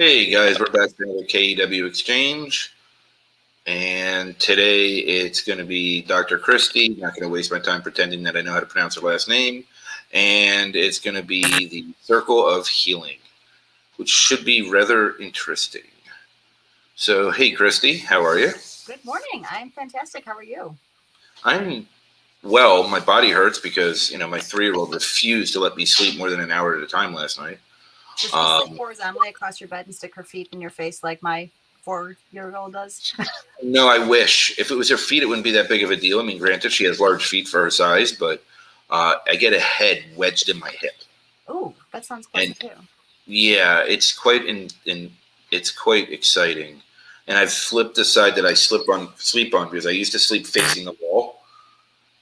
Hey guys, we're back to another KEW Exchange, and today it's going to be Dr. Christy. Not going to waste my time pretending that I know how to pronounce her last name, and it's going to be the Circle of Healing, which should be rather interesting. So, hey Christy, how are you? Good morning. I'm fantastic. How are you? I'm well. My body hurts because my 3-year-old refused to let me sleep more than an hour at a time last night. Does she sit horizontally across your bed and stick her feet in your face like my 4-year-old does? No, I wish. If it was her feet, it wouldn't be that big of a deal. I mean, granted, she has large feet for her size, but I get a head wedged in my hip. Oh, that sounds pleasant too. Yeah, it's quite it's quite exciting. And I've flipped the side that I sleep on because I used to sleep facing the wall,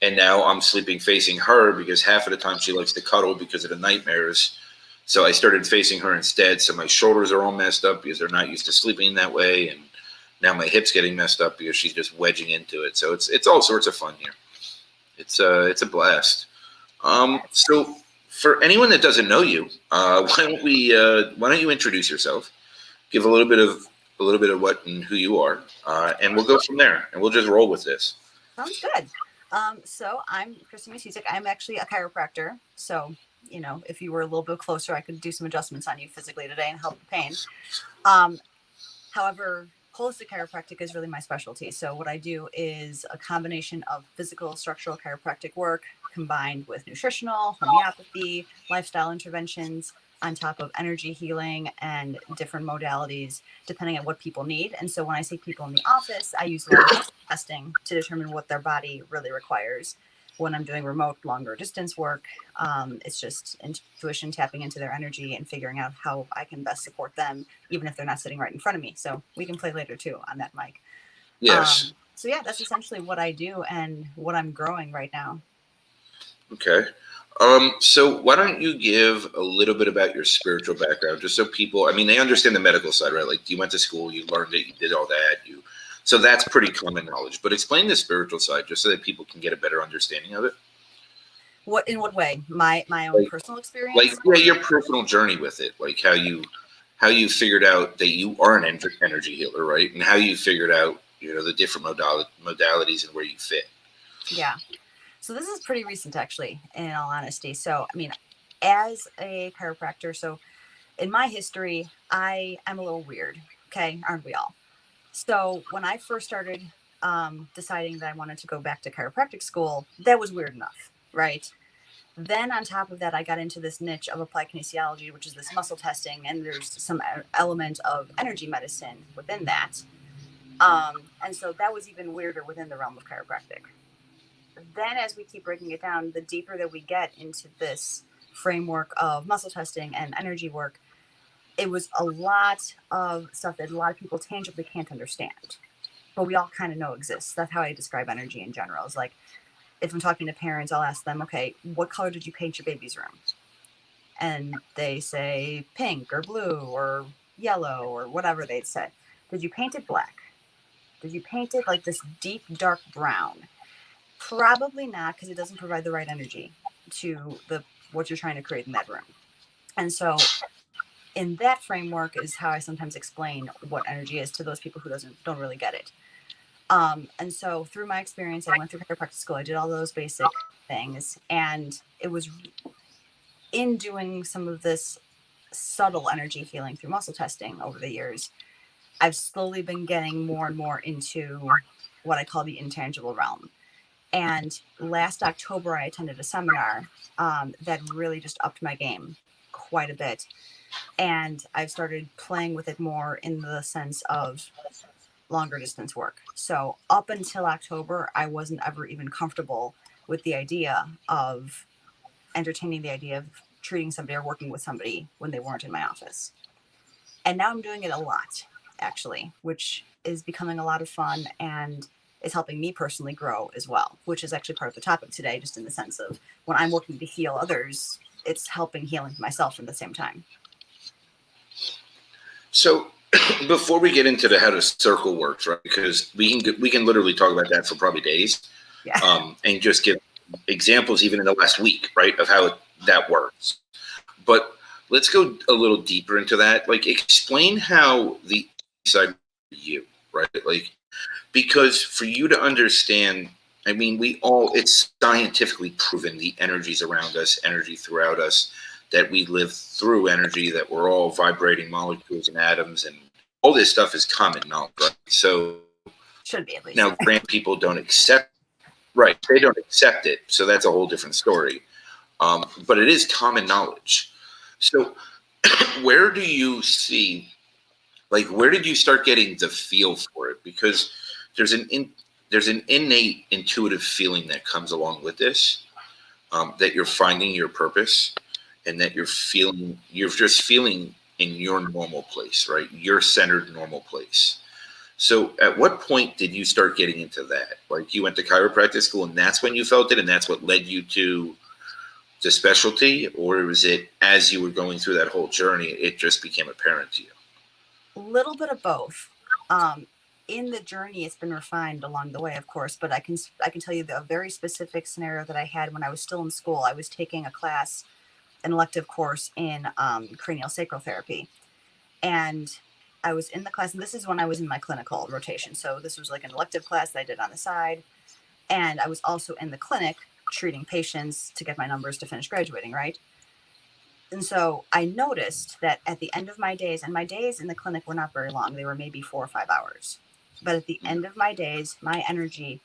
and now I'm sleeping facing her because half of the time she likes to cuddle because of the nightmares. So I started facing her instead. So my shoulders are all messed up because they're not used to sleeping that way, and now my hip's getting messed up because she's just wedging into it. So it's all sorts of fun here. It's a blast. So for anyone that doesn't know you, why don't you introduce yourself? Give a little bit of what and who you are, and we'll go from there. And we'll just roll with this. Sounds good. So I'm Christy Matusiak. I'm actually a chiropractor. So if you were a little bit closer, I could do some adjustments on you physically today and help the pain. However, holistic chiropractic is really my specialty. So what I do is a combination of physical structural chiropractic work combined with nutritional, homeopathy, lifestyle interventions on top of energy healing and different modalities depending on what people need. And so when I see people in the office, I use testing to determine what their body really requires. When I'm doing remote, longer distance work, it's just intuition, tapping into their energy and figuring out how I can best support them, even if they're not sitting right in front of me. So we can play later too on that mic. Yes. So yeah, that's essentially what I do and what I'm growing right now. Okay. So why don't you give a little bit about your spiritual background, just so people, they understand the medical side, right? Like you went to school, you learned it, you did all that, so that's pretty common knowledge. But explain the spiritual side, just so that people can get a better understanding of it. In what way? My own personal experience? Your personal journey with it, like how you figured out that you are an energy healer, right? And how you figured out, the different modalities and where you fit. Yeah. So this is pretty recent, actually, in all honesty. So, as a chiropractor, so in my history, I am a little weird. Okay. Aren't we all? So when I first started deciding that I wanted to go back to chiropractic school, that was weird enough, right? Then on top of that, I got into this niche of applied kinesiology, which is this muscle testing, and there's some element of energy medicine within that. And so that was even weirder within the realm of chiropractic. Then as we keep breaking it down, the deeper that we get into this framework of muscle testing and energy work, it was a lot of stuff that a lot of people tangibly can't understand, but we all kind of know exists. That's how I describe energy in general. It's like, if I'm talking to parents, I'll ask them, okay, what color did you paint your baby's room? And they say pink or blue or yellow or whatever they'd say. Did you paint it black? Did you paint it like this deep, dark brown? Probably not, because it doesn't provide the right energy to what you're trying to create in that room. And so in that framework is how I sometimes explain what energy is to those people who don't really get it. And so through my experience, I went through chiropractic school. I did all those basic things. And it was in doing some of this subtle energy healing through muscle testing over the years, I've slowly been getting more and more into what I call the intangible realm. And last October, I attended a seminar that really just upped my game quite a bit. And I've started playing with it more in the sense of longer distance work. So up until October, I wasn't ever even comfortable with the idea of entertaining the idea of treating somebody or working with somebody when they weren't in my office. And now I'm doing it a lot, actually, which is becoming a lot of fun and is helping me personally grow as well, which is actually part of the topic today, just in the sense of when I'm working to heal others, it's helping healing myself at the same time. So before we get into how the circle works, right? Because we can literally talk about that for probably days, yeah. And just give examples even in the last week, right, of how that works. But let's go a little deeper into that. Like, explain how the side you, right? Like, because for you to understand, I mean, it's scientifically proven the energies around us, energy throughout us, that we live through energy, that we're all vibrating molecules and atoms, and all this stuff is common knowledge, right? So Should be, at least. now, grant people don't accept, right? They don't accept it, so that's a whole different story. But it is common knowledge. So where do you see, like, where did you start getting the feel for it? Because there's an innate intuitive feeling that comes along with this, that you're finding your purpose, and that you're just feeling in your normal place, right? Your centered normal place. So at what point did you start getting into that? Like, you went to chiropractic school and that's when you felt it, and that's what led you to the specialty? Or was it as you were going through that whole journey, it just became apparent to you? A little bit of both. In the journey, it's been refined along the way, of course, but I can tell you a very specific scenario that I had when I was still in school. I was taking an elective course in cranial sacral therapy. And I was in the class, and this is when I was in my clinical rotation. So this was like an elective class that I did on the side. And I was also in the clinic treating patients to get my numbers to finish graduating, right? And so I noticed that at the end of my days, and my days in the clinic were not very long, they were maybe 4 or 5 hours. But at the end of my days, my energy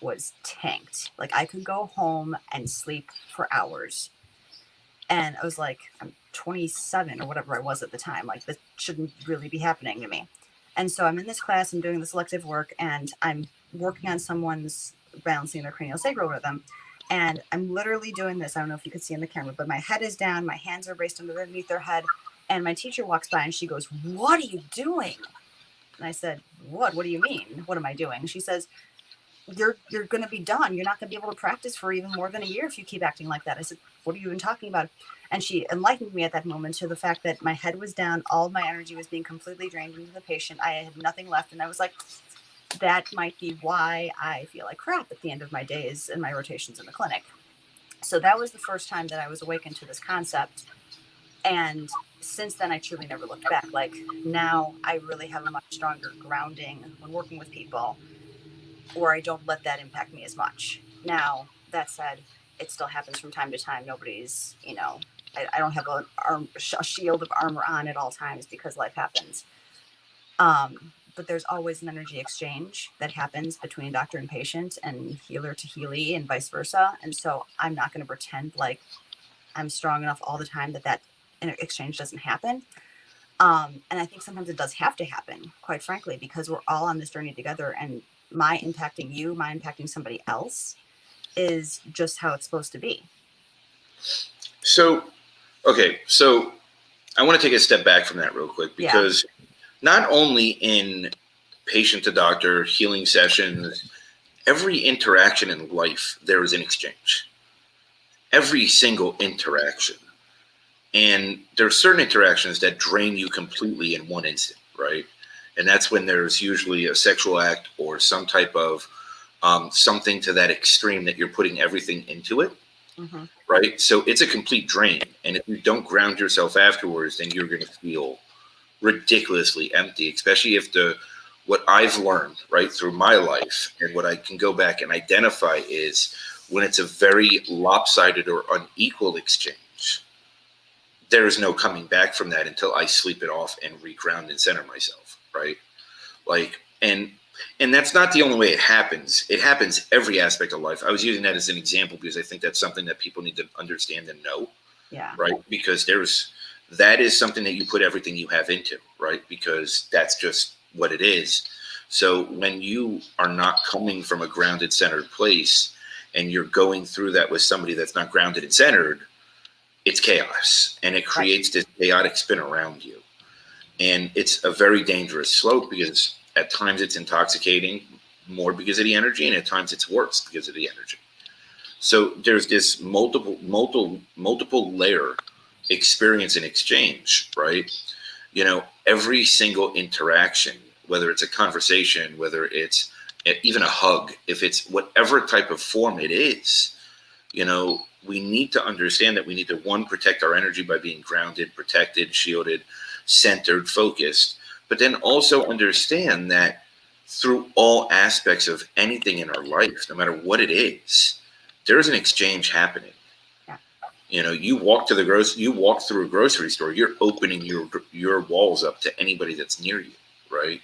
was tanked. Like, I could go home and sleep for hours. And I was like, I'm 27 or whatever I was at the time. Like, this shouldn't really be happening to me. And so I'm in this class, I'm doing this elective work, and I'm working on someone's balancing their cranial sacral rhythm. And I'm literally doing this. I don't know if you can see in the camera, but my head is down, my hands are braced underneath their head. And my teacher walks by and she goes, "What are you doing?" And I said, What do you mean? What am I doing? She says, you're going to be done. You're not going to be able to practice for even more than a year if you keep acting like that. I said, what are you even talking about? And she enlightened me at that moment to the fact that my head was down. All of my energy was being completely drained into the patient. I had nothing left. And I was like, that might be why I feel like crap at the end of my days and my rotations in the clinic. So that was the first time that I was awakened to this concept. And since then, I truly never looked back. Like, now I really have a much stronger grounding when working with people, or I don't let that impact me as much. Now, that said, it still happens from time to time. Nobody's, I don't have a shield of armor on at all times because life happens. But there's always an energy exchange that happens between doctor and patient, and healer to healee, and vice versa. And so I'm not going to pretend like I'm strong enough all the time that exchange doesn't happen. And I think sometimes it does have to happen, quite frankly, because we're all on this journey together, and my impacting you, my impacting somebody else is just how it's supposed to be. So, okay. So I want to take a step back from that real quick, because not only in patient to doctor healing sessions, every interaction in life, there is an exchange. Every single interaction. And there are certain interactions that drain you completely in one instant, right? And that's when there's usually a sexual act or some type of something to that extreme that you're putting everything into it, right? So it's a complete drain. And if you don't ground yourself afterwards, then you're going to feel ridiculously empty, especially if what I've learned, right, through my life, and what I can go back and identify is when it's a very lopsided or unequal exchange, there is no coming back from that until I sleep it off and reground and center myself, right? Like, and that's not the only way it happens. It happens every aspect of life. I was using that as an example because I think that's something that people need to understand and know, right? Because that is something that you put everything you have into, right? Because that's just what it is. So when you are not coming from a grounded, centered place, and you're going through that with somebody that's not grounded and centered, it's chaos, and it creates this chaotic spin around you. And it's a very dangerous slope, because at times it's intoxicating more because of the energy, and at times it's worse because of the energy. So there's this multiple layer experience and exchange, right? Every single interaction, whether it's a conversation, whether it's even a hug, if it's whatever type of form it is, we need to understand that we need to, one, protect our energy by being grounded, protected, shielded, centered, focused, but then also understand that through all aspects of anything in our life, no matter what it is, there's an exchange happening. Yeah. You walk through a grocery store, you're opening your walls up to anybody that's near you, right?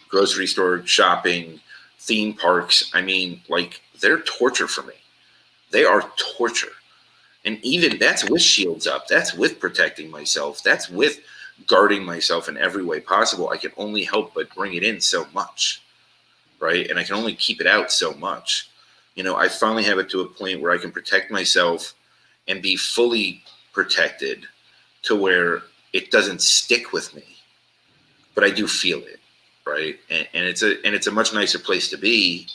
Grocery store, shopping, theme parks. I mean, they're torture for me. They are torture. And even that's with shields up. That's with protecting myself. That's with guarding myself in every way possible. I can only help but bring it in so much, right? And I can only keep it out so much. I finally have it to a point where I can protect myself and be fully protected to where it doesn't stick with me, but I do feel it, right? And it's a much nicer place to be.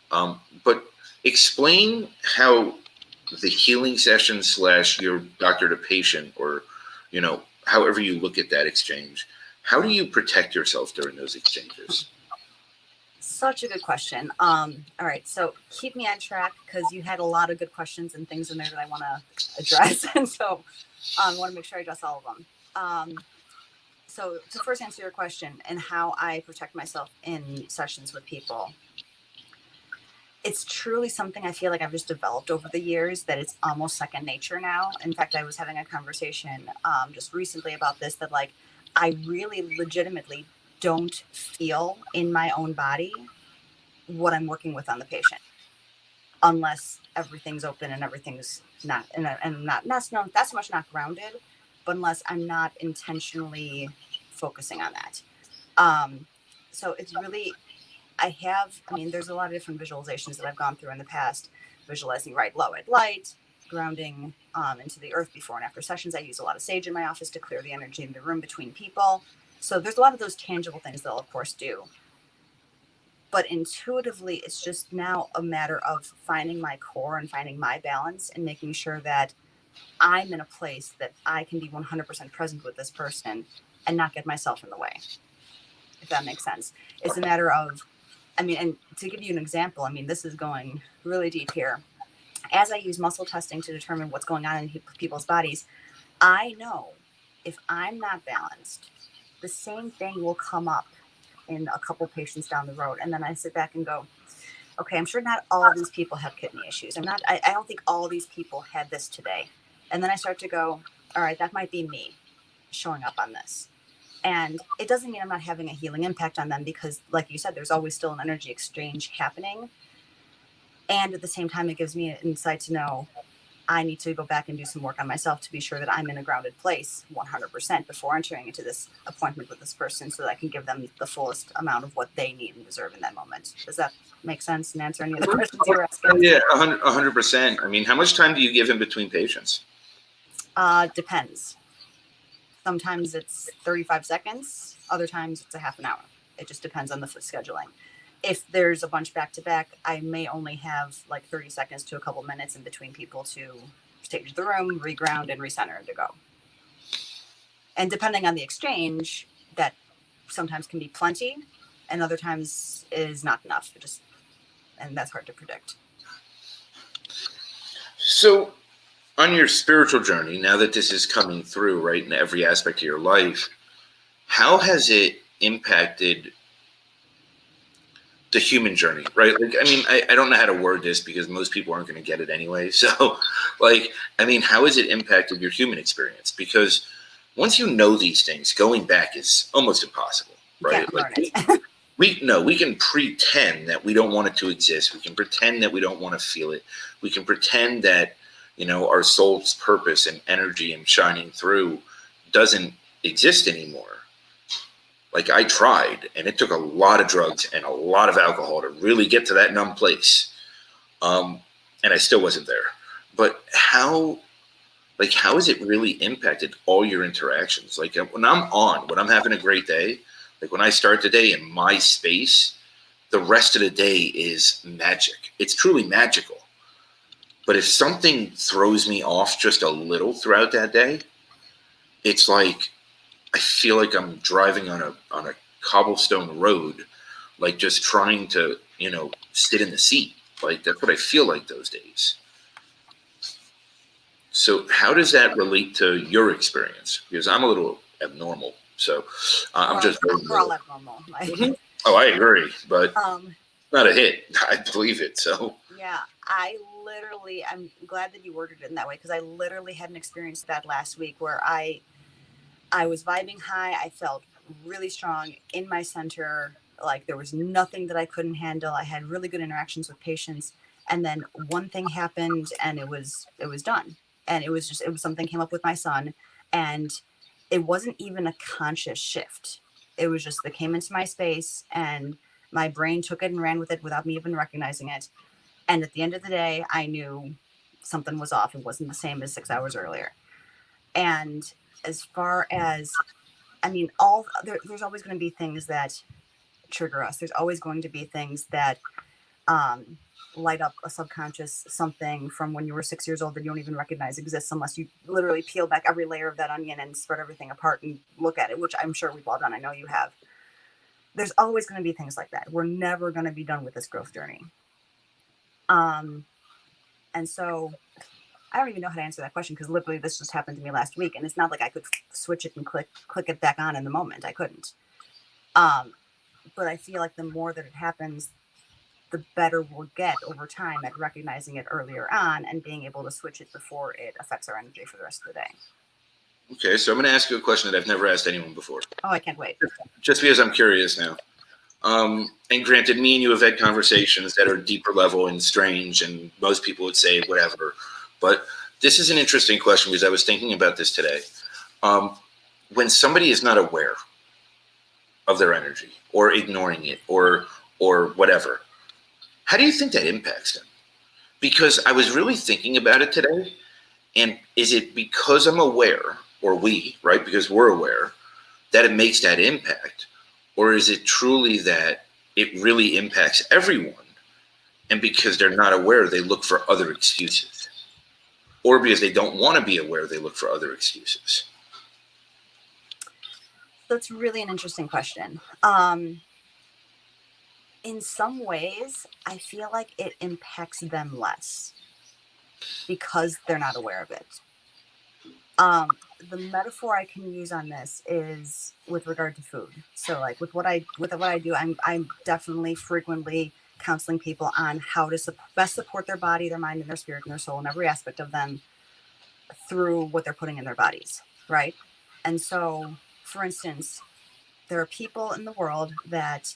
But explain how the healing session / your doctor to patient, or however you look at that exchange, how do you protect yourself during those exchanges? Such a good question. All right, so keep me on track, because you had a lot of good questions and things in there that I want to address, and so I want to make sure I address all of them. So to first answer your question and how I protect myself in sessions with people, it's truly something I feel like I've just developed over the years, that it's almost second nature now. In fact, I was having a conversation just recently about this, that I really legitimately don't feel in my own body what I'm working with on the patient, unless everything's open and everything's not, and not that's so much not grounded, but unless I'm not intentionally focusing on that. So it's really, there's a lot of different visualizations that I've gone through in the past, visualizing low at light, grounding into the earth before and after sessions. I use a lot of sage in my office to clear the energy in the room between people. So there's a lot of those tangible things that I'll of course do. But intuitively, it's just now a matter of finding my core and finding my balance and making sure that I'm in a place that I can be 100% present with this person and not get myself in the way, if that makes sense. It's a matter of, and to give you an example, this is going really deep here. As I use muscle testing to determine what's going on in people's bodies, I know if I'm not balanced, the same thing will come up in a couple patients down the road. And then I sit back and go, okay, I'm sure not all these people have kidney issues. I don't think all these people had this today. And then I start to go, all right, that might be me showing up on this. And it doesn't mean I'm not having a healing impact on them, because like you said, there's always still an energy exchange happening. And at the same time, it gives me an insight to know I need to go back and do some work on myself to be sure that I'm in a grounded place 100% before entering into this appointment with this person, so that I can give them the fullest amount of what they need and deserve in that moment. Does that make sense and answer any of the questions you were asking? Yeah, 100%. How much time do you give in between patients? Depends. Sometimes it's 35 seconds. Other times it's a half an hour. It just depends on the scheduling. If there's a bunch back to back, I may only have 30 seconds to a couple minutes in between people to stage the room, reground, and recenter to go. And depending on the exchange, that sometimes can be plenty, and other times is not enough. And that's hard to predict. So, on your spiritual journey, now that this is coming through, right, in every aspect of your life, how has it impacted the human journey, right? I don't know how to word this, because most people aren't going to get it anyway. So, how has it impacted your human experience? Because once you know these things, going back is almost impossible, right? We can pretend that we don't want it to exist. We can pretend that we don't want to feel it. We can pretend that, our soul's purpose and energy and shining through doesn't exist anymore. I tried, and it took a lot of drugs and a lot of alcohol to really get to that numb place. And I still wasn't there. But how has it really impacted all your interactions? When I'm having a great day, when I start the day in my space, the rest of the day is magic. It's truly magical. But if something throws me off just a little throughout that day, it's I feel like I'm driving on a cobblestone road, just trying to, sit in the seat. That's what I feel like those days. So how does that relate to your experience? Because I'm a little abnormal. So I'm just very we're all little. abnormal. Mhm. Oh, I agree, but um, not a hit. I believe it. So yeah, I'm glad that you worded it in that way, because I literally had an experience that last week where I was vibing high. I felt really strong in my center. Like there was nothing that I couldn't handle. I had really good interactions with patients. And then one thing happened and it was done. And it was something came up with my son, and it wasn't even a conscious shift. It was just that came into my space and my brain took it and ran with it without me even recognizing it. And at the end of the day, I knew something was off. It wasn't the same as 6 hours earlier. And as far as, I mean, there's always going to be things that trigger us. There's always going to be things that um, light up a subconscious something from when you were 6 years old that you don't even recognize exists unless you literally peel back every layer of that onion and spread everything apart and look at it, which I'm sure we've all done. I know you have. There's always going to be things like that. We're never going to be done with this growth journey. And so I don't even know how to answer that question, because literally this just happened to me last week, and it's not like I could switch it and click it back on in the moment. I couldn't. But I feel like the more that it happens, the better we'll get over time at recognizing it earlier on and being able to switch it before it affects our energy for the rest of the day. okay, so I'm going to ask you a question that I've never asked anyone before. Oh, I can't wait. Just because I'm curious now. And granted, me and you have had conversations that are deeper level and strange, and most people would say whatever. But this is an interesting question because I was thinking about this today. When somebody is not aware of their energy or ignoring it or whatever, how do you think that impacts them? Because I was really thinking about it today. And is it because I'm aware, or we, right? Because we're aware that it makes that impact? Or is it truly that it really impacts everyone? And because they're not aware, they look for other excuses. Or because they don't want to be aware, they look for other excuses. That's really an interesting question. In some ways, I feel like it impacts them less because they're not aware of it. The metaphor I can use on this is with regard to food. So like with what I do, I'm definitely frequently counseling people on how to best support their body, their mind, and their spirit and their soul, and every aspect of them through what they're putting in their bodies, right? And so, for instance, there are people in the world that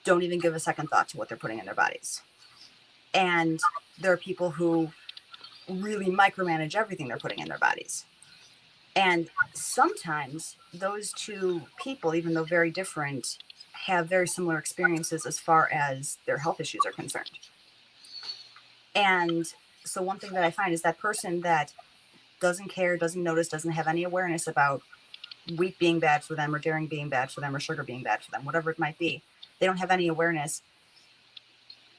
don't even give a second thought to what they're putting in their bodies. And there are people who really micromanage everything they're putting in their bodies. And sometimes those two people, even though very different, have very similar experiences as far as their health issues are concerned. And so one thing that I find is that person that doesn't care, doesn't notice, doesn't have any awareness about wheat being bad for them or dairy being bad for them or sugar being bad for them, whatever it might be, they don't have any awareness.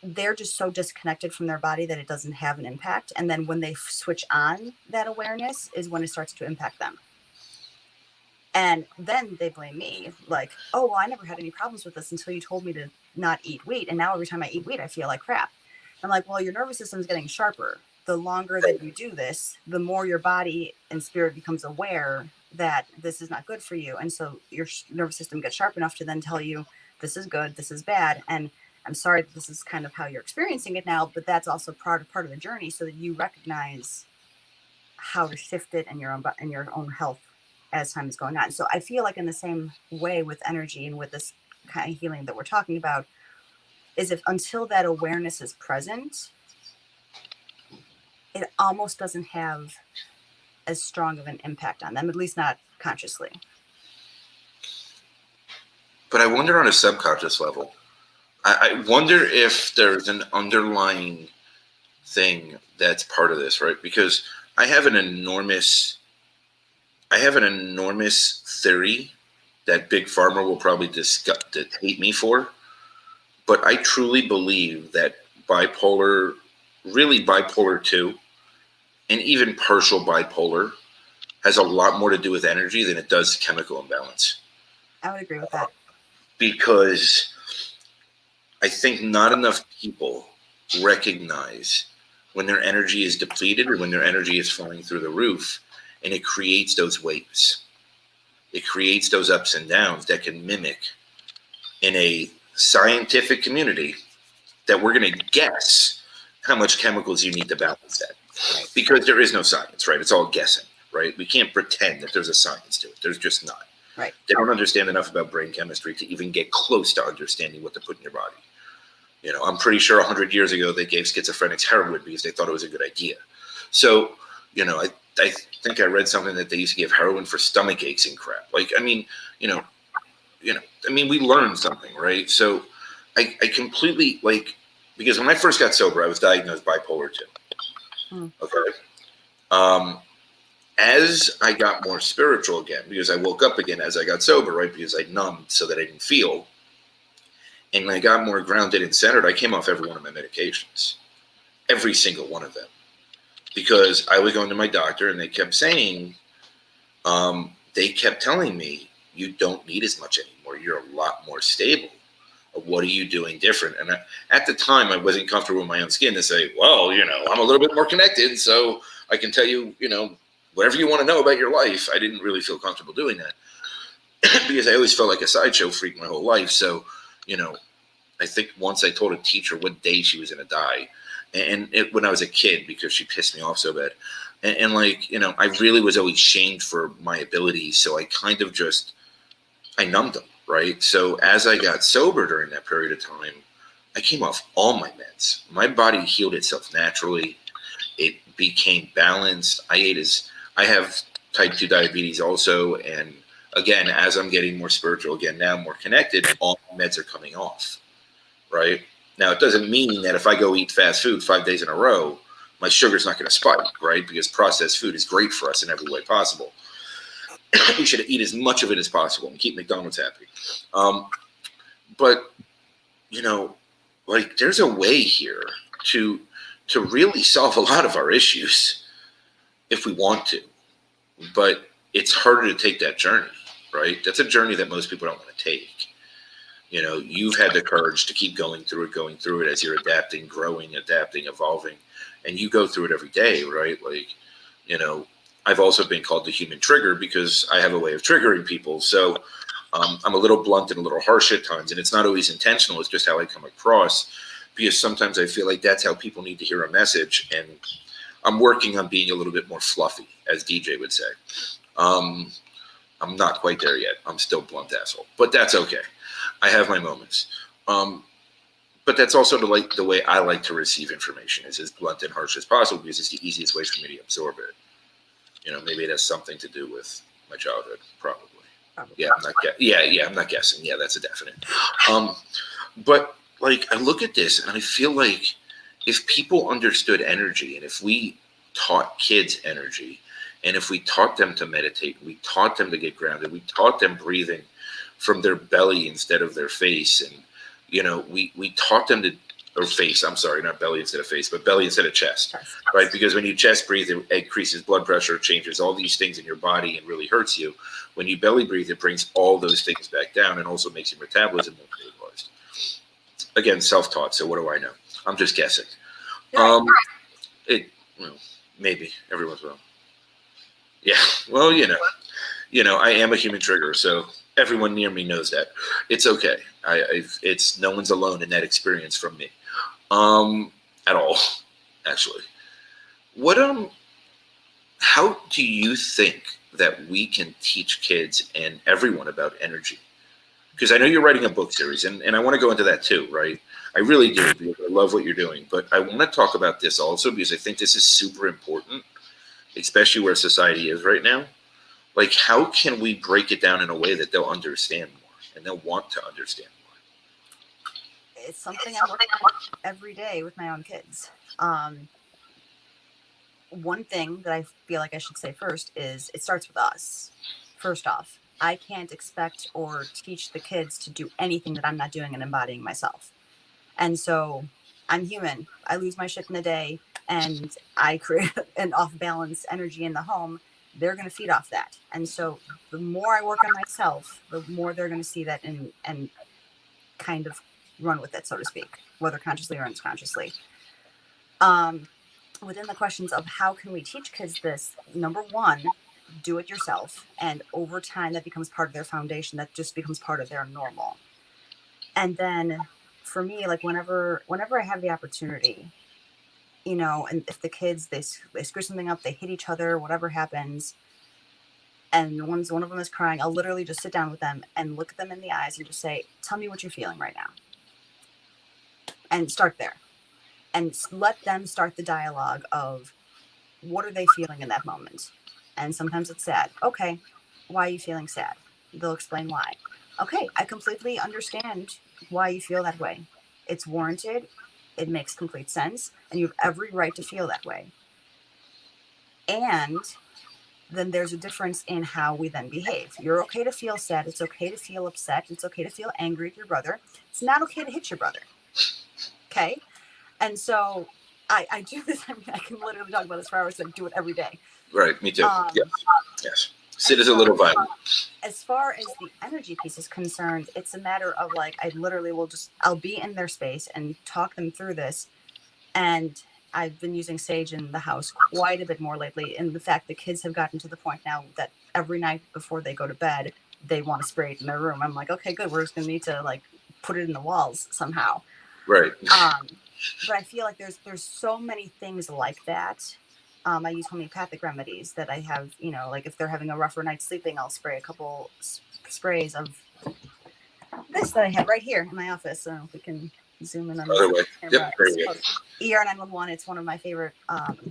They're just so disconnected from their body that it doesn't have an impact. And then when they switch on that awareness is when it starts to impact them. And then they blame me, like, oh, well, I never had any problems with this until you told me to not eat wheat. And now every time I eat wheat, I feel like crap. I'm like, well, your nervous system is getting sharper. The longer that you do this, the more your body and spirit becomes aware that this is not good for you. And so your nervous system gets sharp enough to then tell you, this is good, this is bad. And I'm sorry that this is kind of how you're experiencing it now, but that's also part of the journey, so that you recognize how to shift it in your own health as time is going on. So I feel like in the same way with energy and with this kind of healing that we're talking about, is if until that awareness is present, it almost doesn't have as strong of an impact on them, at least not consciously. But I wonder on a subconscious level, I wonder if there's an underlying thing that's part of this, right? Because I have an enormous theory that Big Pharma will probably hate me for, but I truly believe that bipolar 2, and even partial bipolar has a lot more to do with energy than it does chemical imbalance. I would agree with that. Because I think not enough people recognize when their energy is depleted or when their energy is falling through the roof, and it creates those waves. It creates those ups and downs that can mimic in a scientific community that we're going to guess how much chemicals you need to balance that. Right. Because there is no science, right? It's all guessing, right? We can't pretend that there's a science to it. There's just not. Right. They don't understand enough about brain chemistry to even get close to understanding what to put in your body. You know, I'm pretty sure 100 years ago they gave schizophrenics heroin because they thought it was a good idea. So, you know, I think I read something that they used to give heroin for stomach aches and crap. Like, I mean, I mean, we learned something, right? So I completely, like, because when I first got sober, I was diagnosed bipolar 2. Okay. As I got more spiritual again, because I woke up again as I got sober, right? Because I numbed so that I didn't feel. And when I got more grounded and centered, I came off every one of my medications. Every single one of them. Because I was going to my doctor and they kept saying, they kept telling me, you don't need as much anymore. You're a lot more stable. What are you doing different? And at the time, I wasn't comfortable with my own skin to say, well, you know, I'm a little bit more connected, so I can tell you, you know, whatever you want to know about your life. I didn't really feel comfortable doing that because I always felt like a sideshow freak my whole life. So, you know, I think once I told a teacher what day she was going to die, and when I was a kid, because she pissed me off so bad. And like, you know, I really was always shamed for my abilities. So I kind of just, I numbed them, right? So as I got sober during that period of time, I came off all my meds. My body healed itself naturally. It became balanced. I have type 2 diabetes also. And again, as I'm getting more spiritual, again, now more connected, all my meds are coming off, right? Now, it doesn't mean that if I go eat fast food 5 days in a row, my sugar's not going to spike, right? Because processed food is great for us in every way possible. We should eat as much of it as possible and keep McDonald's happy. But, you know, like there's a way here to really solve a lot of our issues if we want to. But it's harder to take that journey, right? That's a journey that most people don't want to take. You know, you've had the courage to keep going through it as you're adapting, growing, evolving, and you go through it every day, right? Like, you know, I've also been called the human trigger because I have a way of triggering people. So I'm a little blunt and a little harsh at times, and it's not always intentional. It's just how I come across, because sometimes I feel like that's how people need to hear a message. And I'm working on being a little bit more fluffy, as DJ would say. I'm not quite there yet. I'm still blunt asshole, but that's okay. I have my moments. But that's also the way I like to receive information, is as blunt and harsh as possible, because it's the easiest way for me to absorb it. You know, maybe it has something to do with my childhood, probably. Yeah, I'm not guessing. Yeah, that's a definite. But like, I look at this and I feel like if people understood energy, and if we taught kids energy, and if we taught them to meditate, we taught them to get grounded, we taught them breathing from their belly instead of their face, and you know, we taught them to, or face, I'm sorry, not belly instead of face, but belly instead of chest, right? Because when you chest breathe, it increases blood pressure, changes all these things in your body and really hurts you. When you belly breathe, it brings all those things back down and also makes your metabolism more stabilized. Again, self-taught, so what do I know? I'm just guessing. Maybe every once in a while. Yeah, well, you know, I am a human trigger, so everyone near me knows that. It's okay. It's no one's alone in that experience from me, at all, actually. How do you think that we can teach kids and everyone about energy? Because I know you're writing a book series, and I want to go into that too, right? I really do, because I love what you're doing. But I want to talk about this also because I think this is super important, especially where society is right now. Like, how can we break it down in a way that they'll understand more and they'll want to understand more? It's something I'm working on every day with my own kids. One thing that I feel like I should say first is it starts with us. First off, I can't expect or teach the kids to do anything that I'm not doing and embodying myself. And so I'm human. I lose my shit in a day and I create an off balance energy in the home. They're going to feed off that. And so the more I work on myself, the more they're going to see that and kind of run with it, so to speak, whether consciously or unconsciously. within the questions of how can we teach kids this, number one, do it yourself. And over time, that becomes part of their foundation. That just becomes part of their normal. And then for me, like whenever I have the opportunity, you know, and if the kids, they screw something up, they hit each other, whatever happens, and one of them is crying, I'll literally just sit down with them and look at them in the eyes and just say, tell me what you're feeling right now. And start there. And let them start the dialogue of what are they feeling in that moment. And sometimes it's sad. Okay, why are you feeling sad? They'll explain why. Okay, I completely understand why you feel that way. It's warranted. It makes complete sense. And you have every right to feel that way. And then there's a difference in how we then behave. You're okay to feel sad. It's okay to feel upset. It's okay to feel angry at your brother. It's not okay to hit your brother. Okay? And so I do this. I mean, I can literally talk about this for hours. I do it every day. Right. Me too. Yes. Yes. Sid is a so, little violent. As far as the energy piece is concerned, it's a matter of like, I literally will I'll be in their space and talk them through this. And I've been using sage in the house quite a bit more lately. And the fact the kids have gotten to the point now that every night before they go to bed, they want to spray it in their room. I'm like, okay, good. We're just going to need to like put it in the walls somehow. Right. But I feel like there's so many things like that. I use homeopathic remedies that I have, you know, like if they're having a rougher night sleeping, I'll spray a couple sprays of this that I have right here in my office. So if we can zoom in on the camera. Yep, very good. ER911, it's one of my favorite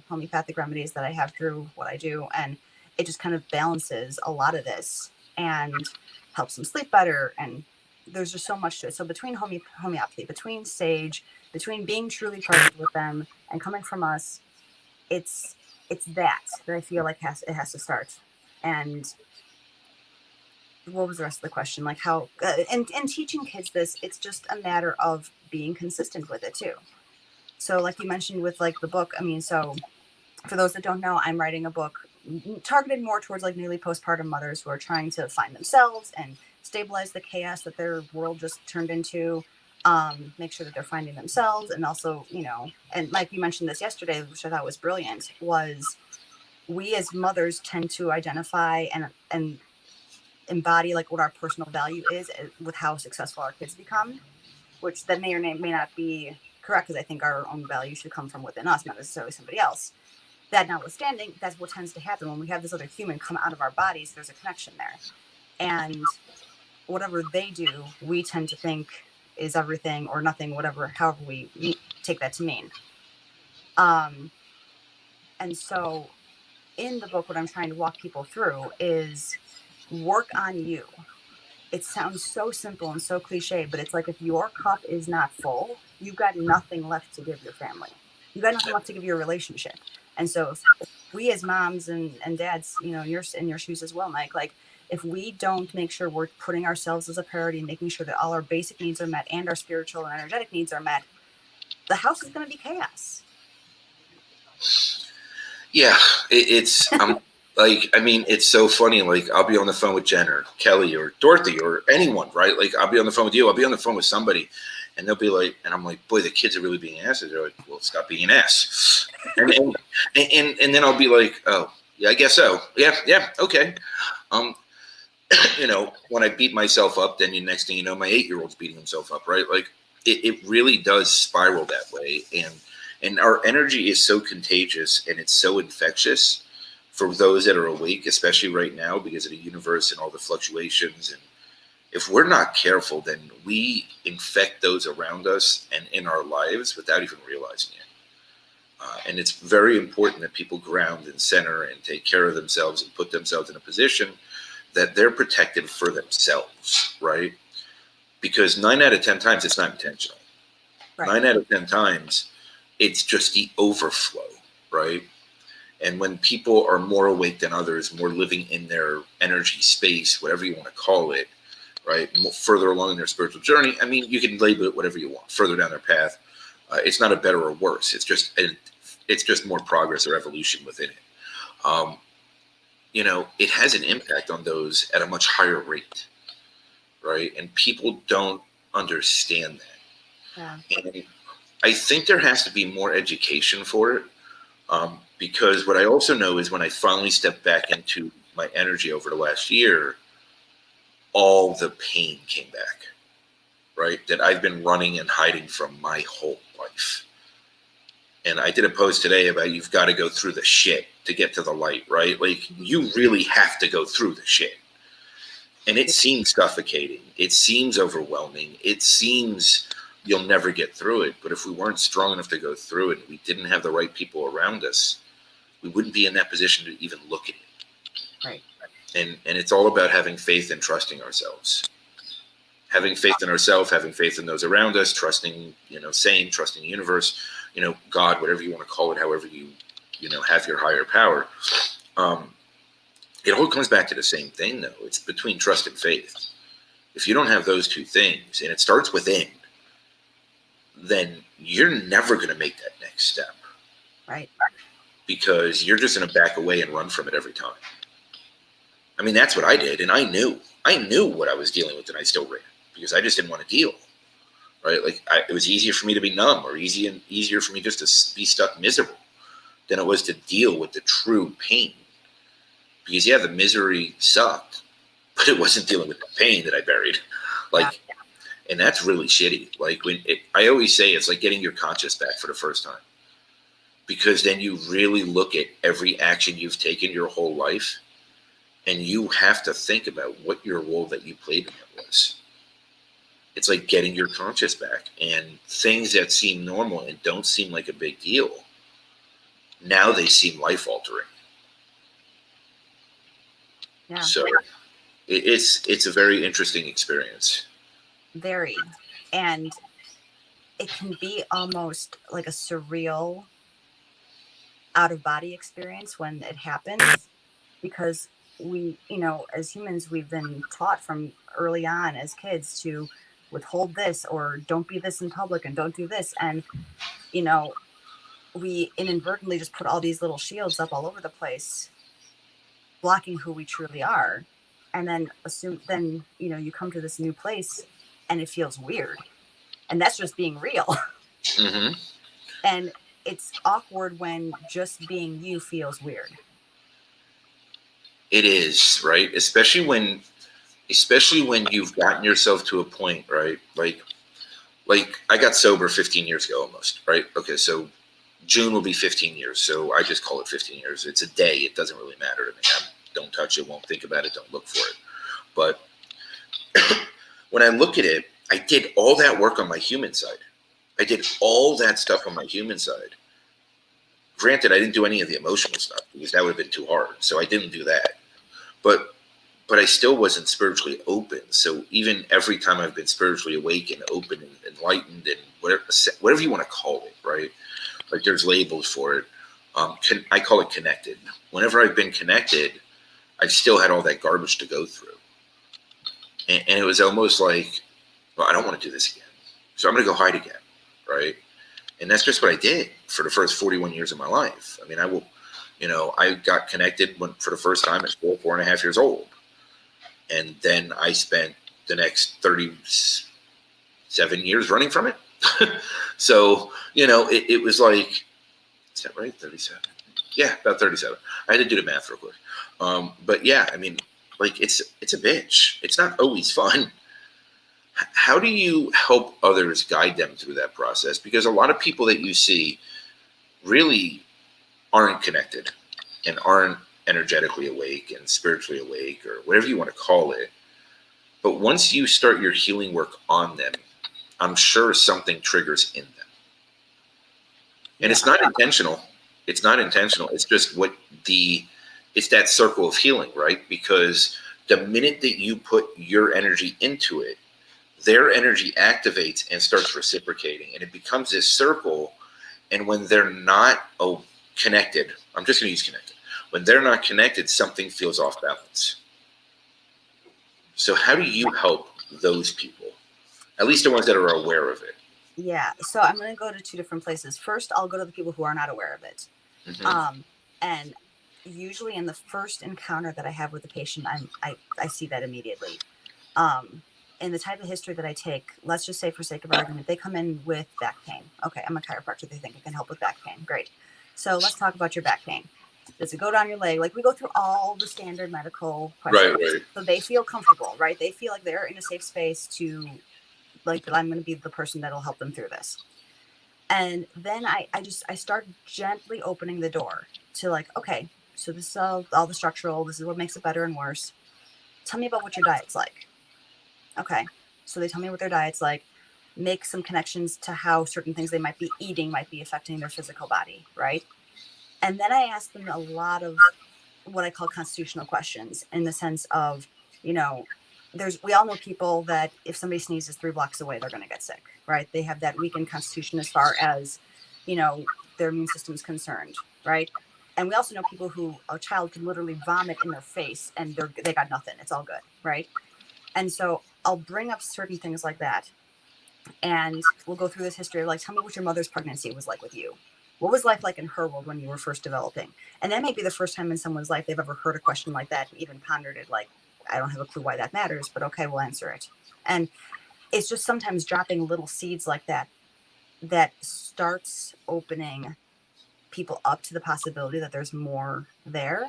homeopathic remedies that I have through what I do. And it just kind of balances a lot of this and helps them sleep better. And there's just so much to it. So between homeopathy, between sage, between being truly present with them and coming from us, it's that I feel like it has to start. And what was the rest of the question? Like how, and teaching kids this, it's just a matter of being consistent with it too. So like you mentioned with like the book, I mean, so for those that don't know, I'm writing a book targeted more towards like newly postpartum mothers who are trying to find themselves and stabilize the chaos that their world just turned into. Make sure that they're finding themselves. And also, you know, and Mike, you mentioned this yesterday, which I thought was brilliant, was we as mothers tend to identify and embody like what our personal value is with how successful our kids become, which that may or may not be correct, because I think our own value should come from within us, not necessarily somebody else. That notwithstanding, that's what tends to happen when we have this other human come out of our bodies. There's a connection there, and whatever they do, we tend to think is everything or nothing, whatever, however we take that to mean. And so in the book, what I'm trying to walk people through is work on you. It sounds so simple and so cliche, but it's like if your cup is not full, you've got nothing left to give your family. You've got nothing left to give your relationship. And so if we as moms and dads, you know, you're in your shoes as well, Mike, like if we don't make sure we're putting ourselves as a priority and making sure that all our basic needs are met and our spiritual and energetic needs are met, the house is going to be chaos. Yeah, it's like, I mean, it's so funny. Like, I'll be on the phone with Jen or Kelly or Dorothy or anyone, right? Like, I'll be on the phone with you. I'll be on the phone with somebody, and they'll be like, and I'm like, boy, the kids are really being asses. They're like, well, stop being an ass. And then I'll be like, oh, yeah, I guess so. Yeah, okay. You know, when I beat myself up, then the next thing you know, my 8-year-old's beating himself up, right? Like, it really does spiral that way, and our energy is so contagious and it's so infectious for those that are awake, especially right now because of the universe and all the fluctuations. And if we're not careful, then we infect those around us and in our lives without even realizing it. And it's very important that people ground and center and take care of themselves and put themselves in a position that they're protected for themselves, right? Because 9 out of 10 times it's not intentional. Right. 9 out of 10 times it's just the overflow, right? And when people are more awake than others, more living in their energy space, whatever you want to call it, right? More further along in their spiritual journey. I mean, you can label it whatever you want, further down their path. It's not a better or worse. It's just more progress or evolution within it. You know, it has an impact on those at a much higher rate, right? And people don't understand that. Yeah. And I think there has to be more education for it. Because what I also know is when I finally stepped back into my energy over the last year, all the pain came back, right? That I've been running and hiding from my whole life. And I did a post today about you've got to go through the shit to get to the light, right? Like you really have to go through the shit. And it seems suffocating. It seems overwhelming. It seems you'll never get through it. But if we weren't strong enough to go through it, and we didn't have the right people around us, we wouldn't be in that position to even look at it. Right. And it's all about having faith and trusting ourselves. Having faith in ourselves, having faith in those around us, trusting, sane, trusting the universe, God, whatever you want to call it, however you have your higher power. It all comes back to the same thing, though. It's between trust and faith. If you don't have those two things, and it starts within, then you're never going to make that next step. Right. Because you're just going to back away and run from it every time. I mean, that's what I did, and I knew what I was dealing with, and I still ran because I just didn't want to deal. Right? Like it was easier for me to be numb, or easier for me just to be stuck miserable, than it was to deal with the true pain. Because the misery sucked, but it wasn't dealing with the pain that I buried. And that's really shitty. Like I always say, it's like getting your conscience back for the first time, because then you really look at every action you've taken your whole life, and you have to think about what your role that you played in it was. It's like getting your conscience back, and things that seem normal and don't seem like a big deal, now they seem life altering. Yeah. So it's a very interesting experience. Very. And it can be almost like a surreal out of body experience when it happens, because we, as humans, we've been taught from early on as kids to withhold this, or don't be this in public, and don't do this. And, we inadvertently just put all these little shields up all over the place, blocking who we truly are. And then you come to this new place and it feels weird. And that's just being real. Mm-hmm. And it's awkward when just being you feels weird. It is, right? Especially when you've gotten yourself to a point, right? Like I got sober 15 years ago almost, right? Okay, so June will be 15 years. So I just call it 15 years. It's a day. It doesn't really matter to me. Don't touch it, won't think about it, don't look for it. But when I look at it, I did all that work on my human side. I did all that stuff on my human side. Granted, I didn't do any of the emotional stuff because that would have been too hard. So I didn't do that. But I still wasn't spiritually open. So even every time I've been spiritually awake and open and enlightened and whatever you want to call it, right? Like there's labels for it. I call it connected. Whenever I've been connected, I've still had all that garbage to go through. And it was almost like, well, I don't want to do this again. So I'm going to go hide again, right? And that's just what I did for the first 41 years of my life. I mean, I got connected for the first time at 4.5 years old. And then I spent the next 37 years running from it. So, it was like, is that right? 37? Yeah, about 37. I had to do the math real quick. But yeah, I mean, like it's a bitch. It's not always fun. How do you help others, guide them through that process? Because a lot of people that you see really aren't connected and aren't energetically awake and spiritually awake, or whatever you want to call it. But once you start your healing work on them, I'm sure something triggers in them. And it's not intentional. It's not intentional. It's just it's that circle of healing, right? Because the minute that you put your energy into it, their energy activates and starts reciprocating, and it becomes this circle. And when they're not connected, I'm just going to use connected. When they're not connected, something feels off balance. So how do you help those people? At least the ones that are aware of it. Yeah. So I'm going to go to two different places. First, I'll go to the people who are not aware of it. Mm-hmm. And usually in the first encounter that I have with the patient, I see that immediately. In the type of history that I take, let's just say for sake of argument, they come in with back pain. Okay, I'm a chiropractor. They think I can help with back pain. Great. So let's talk about your back pain. Does it go down your leg? Like, we go through all the standard medical questions. Right. So they feel comfortable, right? They feel like they're in a safe space to, like, that I'm going to be the person that'll help them through this. And then I start gently opening the door to, like, okay, so this is all the structural, this is what makes it better and worse. Tell me about what your diet's like. Okay. So they tell me what their diet's like, make some connections to how certain things they might be eating might be affecting their physical body, right? And then I ask them a lot of what I call constitutional questions, in the sense of, you know, we all know people that if somebody sneezes 3 blocks away, they're going to get sick, right? They have that weakened constitution as far as, you know, their immune system's concerned, right? And we also know people who a child can literally vomit in their face and they got nothing. It's all good, right? And so I'll bring up certain things like that. And we'll go through this history of, like, tell me what your mother's pregnancy was like with you. What was life like in her world when you were first developing? And that may be the first time in someone's life they've ever heard a question like that and even pondered it. Like, I don't have a clue why that matters, but okay, we'll answer it. And it's just sometimes dropping little seeds like that starts opening people up to the possibility that there's more there.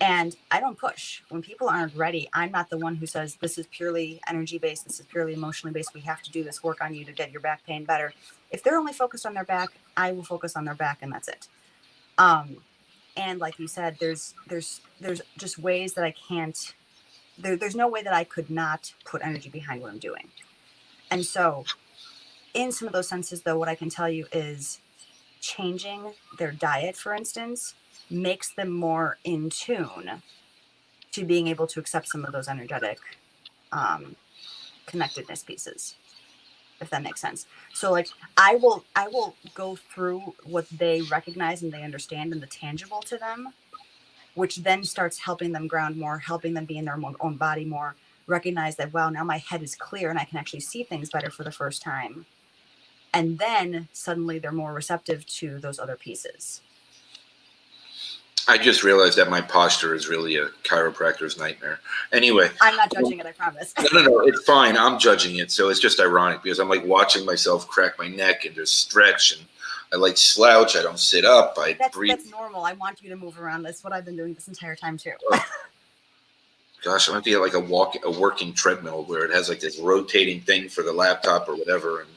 And I don't push. When people aren't ready, I'm not the one who says, this is purely energy based, this is purely emotionally based, we have to do this work on you to get your back pain better. If they're only focused on their back, I will focus on their back, and that's it. And like you said, there's just ways that I can't, there's no way that I could not put energy behind what I'm doing. And so in some of those senses, though, what I can tell you is changing their diet, for instance, makes them more in tune to being able to accept some of those energetic connectedness pieces, if that makes sense. So, like, I will go through what they recognize and they understand and the tangible to them, which then starts helping them ground more, helping them be in their own body more, recognize that, wow, now my head is clear and I can actually see things better for the first time. And then suddenly they're more receptive to those other pieces. I just realized that my posture is really a chiropractor's nightmare. Anyway. I'm not judging it, I promise. No, it's fine. I'm judging it. So it's just ironic because I'm like watching myself crack my neck and just stretch, and I like slouch. I don't sit up. Breathe. That's normal. I want you to move around. That's what I've been doing this entire time too. Gosh, I might be like a working treadmill where it has like this rotating thing for the laptop or whatever. And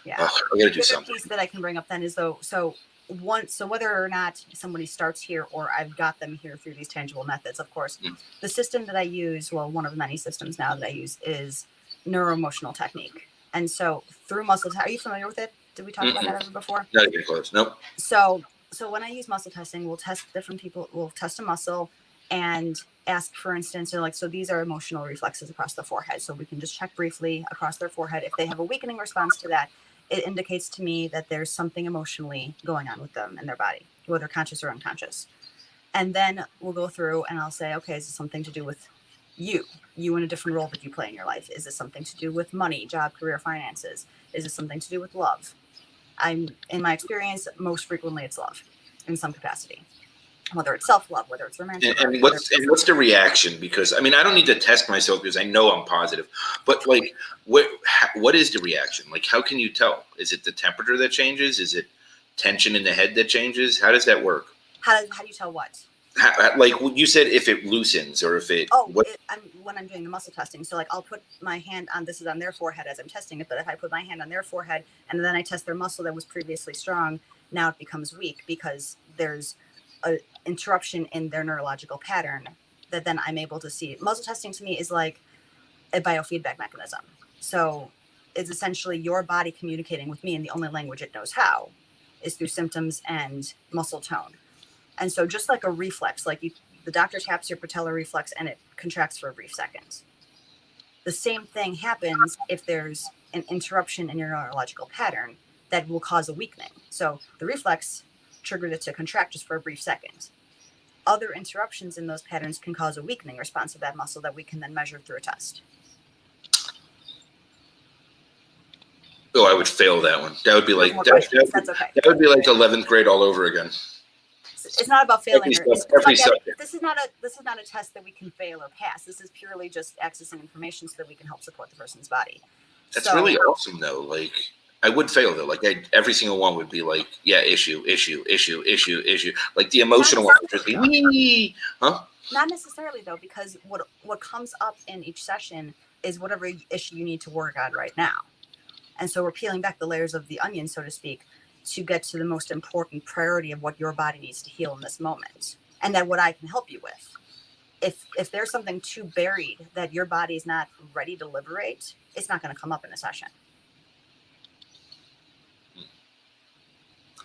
yeah, I gotta do something. The piece that I can bring up then is, though, so whether or not somebody starts here or I've got them here through these tangible methods, of course, the system that I use, well, one of many systems now that I use, is NeuroEmotional Technique. And so through muscle testing, are you familiar with it? Did we talk about that ever before? Not even close. Nope. So when I use muscle testing, we'll test different people. We'll test a muscle and ask, for instance, so these are emotional reflexes across the forehead. So we can just check briefly across their forehead. If they have a weakening response to that, it indicates to me that there's something emotionally going on with them in their body, whether conscious or unconscious. And then we'll go through and I'll say, okay, is this something to do with you in a different role that you play in your life? Is this something to do with money, job, career, finances? Is this something to do with love? In my experience, most frequently it's love in some capacity, whether it's self-love, whether it's romantic. And what's the reaction? Because I mean, I don't need to test myself because I know I'm positive, but like, what is the reaction? Like, how can you tell? Is it the temperature that changes? Is it tension in the head that changes? How does that work? How do you tell what? Like you said, if it loosens or if it. When I'm doing the muscle testing, so like I'll put my hand on, this is on their forehead as I'm testing it, but if I put my hand on their forehead and then I test their muscle that was previously strong, now it becomes weak because there's an interruption in their neurological pattern that then I'm able to see. Muscle testing to me is like a biofeedback mechanism. So it's essentially your body communicating with me in the only language it knows how is through symptoms and muscle tone. And so just like a reflex, like the doctor taps your patellar reflex and it contracts for a brief second. The same thing happens if there's an interruption in your neurological pattern that will cause a weakening. So the reflex triggered it to contract just for a brief second. Other interruptions in those patterns can cause a weakening response of that muscle that we can then measure through a test. Oh, I would fail that one. That would be like that's okay. That would be like 11th grade all over again. It's not about failing. This is not a test that we can fail or pass. This is purely just accessing information so that we can help support the person's body. That's really awesome, though. Like, I would fail though. Like every single one would be like, yeah, issue. Like the emotional one would just be, wee, huh? Not necessarily though, because what comes up in each session is whatever issue you need to work on right now. And so we're peeling back the layers of the onion, so to speak, to get to the most important priority of what your body needs to heal in this moment. And then what I can help you with. If there's something too buried that your body's not ready to liberate, it's not going to come up in a session.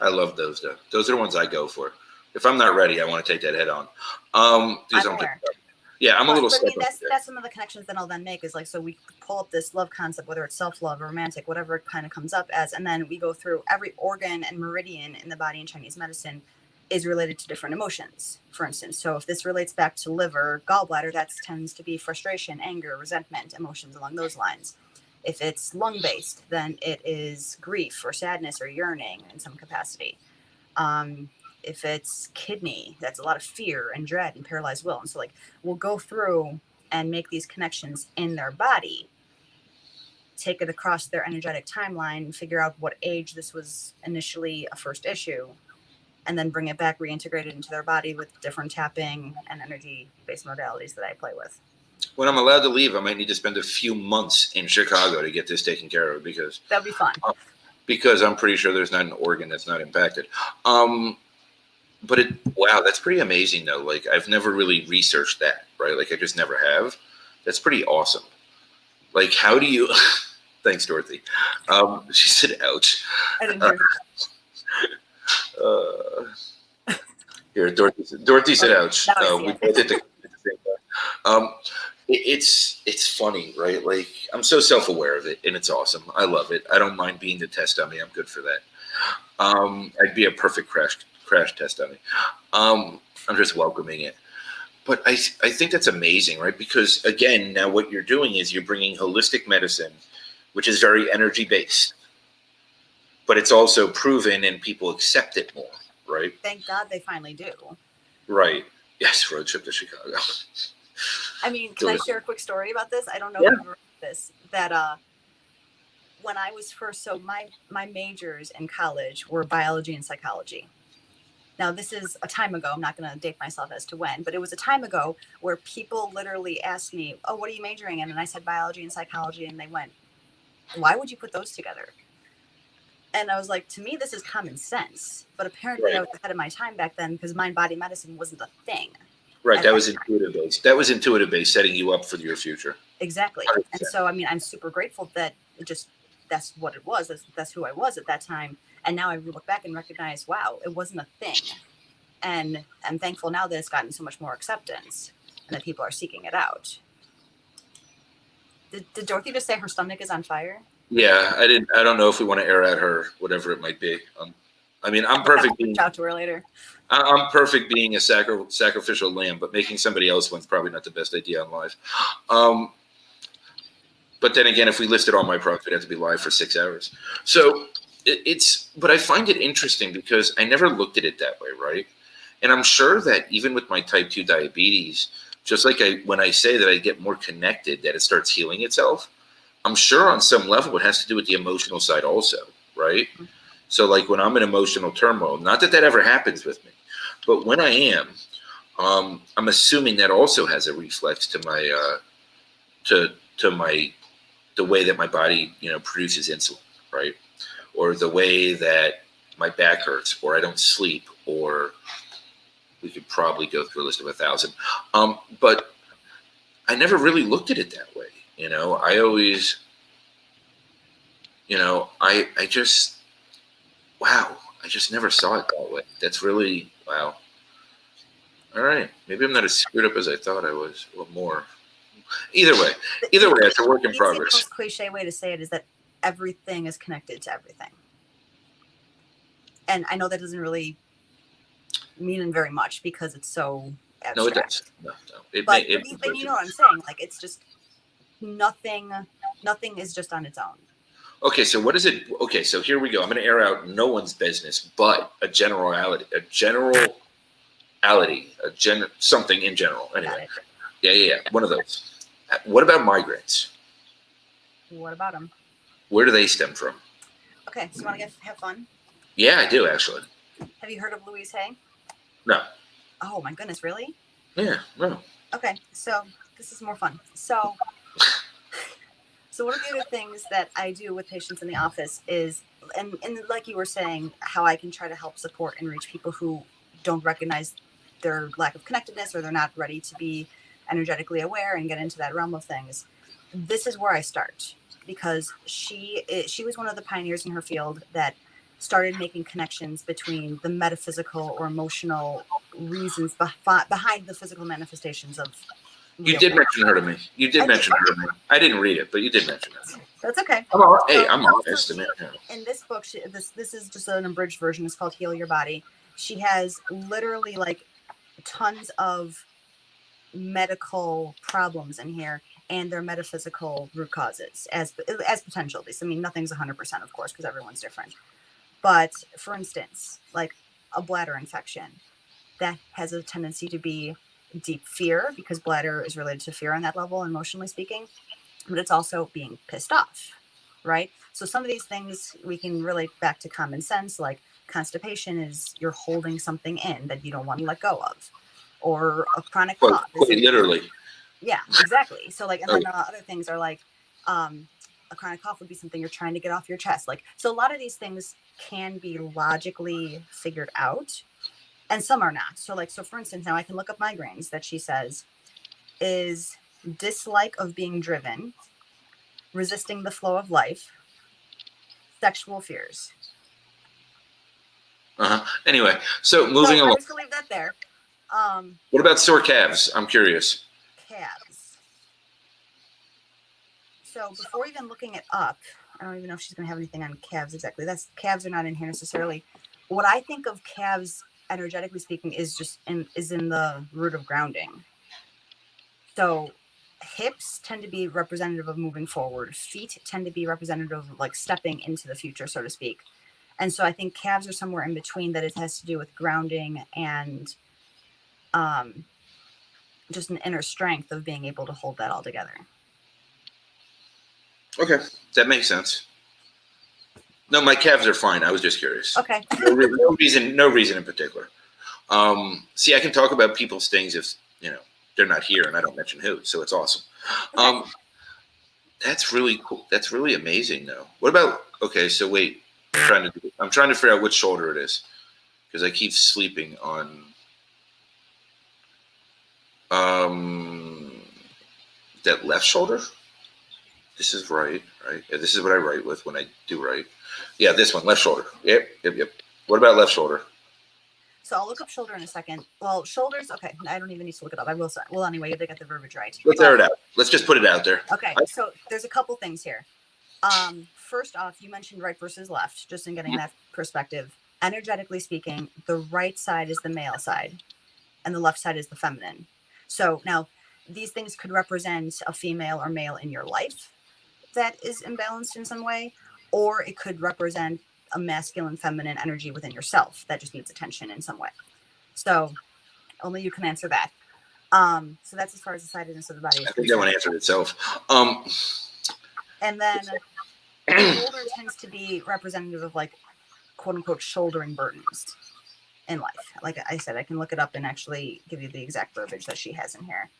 I love those though. Those are the ones I go for. If I'm not ready, I want to take that head on. I'm aware. Yeah, I'm a little. But I mean, that's some of the connections that I'll then make is like, so we pull up this love concept, whether it's self-love or romantic, whatever it kind of comes up as, and then we go through every organ and meridian in the body in Chinese medicine is related to different emotions, for instance. So if this relates back to liver, gallbladder, that tends to be frustration, anger, resentment, emotions along those lines. If it's lung-based, then it is grief or sadness or yearning in some capacity. If it's kidney, that's a lot of fear and dread and paralyzed will. And so like we'll go through and make these connections in their body, take it across their energetic timeline, and figure out what age this was initially a first issue, and then bring it back, reintegrate it into their body with different tapping and energy-based modalities that I play with. When I'm allowed to leave, I might need to spend a few months in Chicago to get this taken care of because that'd be fun. Because I'm pretty sure there's not an organ that's not impacted. But wow, that's pretty amazing though. Like I've never really researched that, right? Like I just never have. That's pretty awesome. Like how do you? Thanks, Dorothy. She said, "Ouch." I didn't hear Here, Dorothy said, "Ouch." We both did the same thing. It's funny, right? Like I'm so self-aware of it, and it's awesome. I love it. I don't mind being the test dummy. I'm good for that. I'd be a perfect crash test dummy. I'm just welcoming it. But I think that's amazing, right? Because again, now what you're doing is you're bringing holistic medicine, which is very energy based, but it's also proven and people accept it more, right? Thank God they finally do. Right. Yes. Road trip to Chicago. I mean, can I share a quick story about this? I don't know if you've heard this, that when I was first, so my majors in college were biology and psychology. Now, this is a time ago. I'm not going to date myself as to when, but it was a time ago where people literally asked me, oh, what are you majoring in? And I said biology and psychology. And they went, why would you put those together? And I was like, to me, this is common sense. But apparently I was ahead of my time back then because mind-body medicine wasn't a thing. Right. That was intuitive based. That was intuitive based, setting you up for your future. Exactly. 100%. And so, I mean, I'm super grateful that it just, that's what it was. That's who I was at that time. And now I look back and recognize, wow, it wasn't a thing. And I'm thankful now that it's gotten so much more acceptance and that people are seeking it out. Did Dorothy just say her stomach is on fire? Yeah, I don't know if we want to air out her, whatever it might be. I mean, I'm perfect. Reach out to her later. I'm perfect being a sacrificial lamb, but making somebody else one's probably not the best idea on live. But then again, if we listed all my products, we'd have to be live for 6 hours. So but I find it interesting because I never looked at it that way, right? And I'm sure that even with my type 2 diabetes, just like when I say that I get more connected, that it starts healing itself, I'm sure on some level it has to do with the emotional side also, right? Mm-hmm. So like when I'm in emotional turmoil, not that ever happens with me, but when I am, I'm assuming that also has a reflex to my, the way that my body, produces insulin, right? Or the way that my back hurts, or I don't sleep, or we could probably go through a list of 1,000. But I never really looked at it that way. I always, I just, wow, I just never saw it that way. That's really, wow. All right. Maybe I'm not as screwed up as I thought I was, or more. Either way, it's a work in progress. The most cliche way to say it is that everything is connected to everything. And I know that doesn't really mean very much because it's so abstract. No, it does. No. But you know what I'm saying? Like, it's just nothing is just on its own. Okay, so what is it? Okay, so here we go. I'm going to air out no one's business, but something in general. Anyway. Yeah. One of those. What about migraines? What about them? Where do they stem from? Okay, so you want to have fun? Yeah, I do actually. Have you heard of Louise Hay? No. Oh my goodness, really? Yeah, no. Okay, so this is more fun. So one of the other things that I do with patients in the office is, and like you were saying, how I can try to help support and reach people who don't recognize their lack of connectedness, or they're not ready to be energetically aware and get into that realm of things. This is where I start, because she was one of the pioneers in her field that started making connections between the metaphysical or emotional reasons behind the physical manifestations of You real did things. mention her to me. You did I did. mention her to me. I didn't read it, but you did mention it. That's okay. Hey, I'm honest. In this book, this is just an abridged version. It's called Heal Your Body. She has literally like tons of medical problems in here and their metaphysical root causes as potential. At least, I mean, nothing's 100%, of course, because everyone's different. But for instance, like a bladder infection, that has a tendency to be deep fear, because bladder is related to fear on that level, emotionally speaking. But it's also being pissed off, right? So some of these things we can relate back to common sense, like constipation is you're holding something in that you don't want to let go of, or a chronic cough. Quite literally. Yeah, exactly. So like, and then other things are like, a chronic cough would be something you're trying to get off your chest. Like, so a lot of these things can be logically figured out, and some are not. So like, so for instance, now I can look up migraines that she says is dislike of being driven, resisting the flow of life, sexual fears. Anyway, so moving along. I'm just gonna leave that there. What about sore calves? I'm curious. Calves. So before even looking it up, I don't even know if she's gonna have anything on calves exactly. Calves are not in here necessarily. What I think of calves, energetically speaking, is just in the root of grounding. So hips tend to be representative of moving forward. Feet tend to be representative of like stepping into the future, so to speak. And so I think calves are somewhere in between, that it has to do with grounding and just an inner strength of being able to hold that all together. Okay, that makes sense. No, my calves are fine. I was just curious. Okay. No reason in particular. See, I can talk about people's things if they're not here and I don't mention who, so it's awesome. Okay. That's really cool. That's really amazing, though. What about? Okay, so wait. I'm trying to figure out which shoulder it is, because I keep sleeping on. That left shoulder. This is right. Yeah, this is what I write with when I do write. Yeah, this one, left shoulder. Yep. What about left shoulder? So I'll look up shoulder in a second. Well, shoulders, okay. I don't even need to look it up. I will. Well, anyway, you have to get the verbiage right. Let's air it out. Let's just put it out there. Okay, so there's a couple things here. First off, you mentioned right versus left, just in getting that perspective. Energetically speaking, the right side is the male side and the left side is the feminine. So now these things could represent a female or male in your life that is imbalanced in some way, or it could represent a masculine, feminine energy within yourself that just needs attention in some way. So only you can answer that. So that's as far as the sidedness of the body is concerned. I think that one answered itself. And then the shoulder tends to be representative of like, quote unquote, shouldering burdens in life. Like I said, I can look it up and actually give you the exact verbiage that she has in here.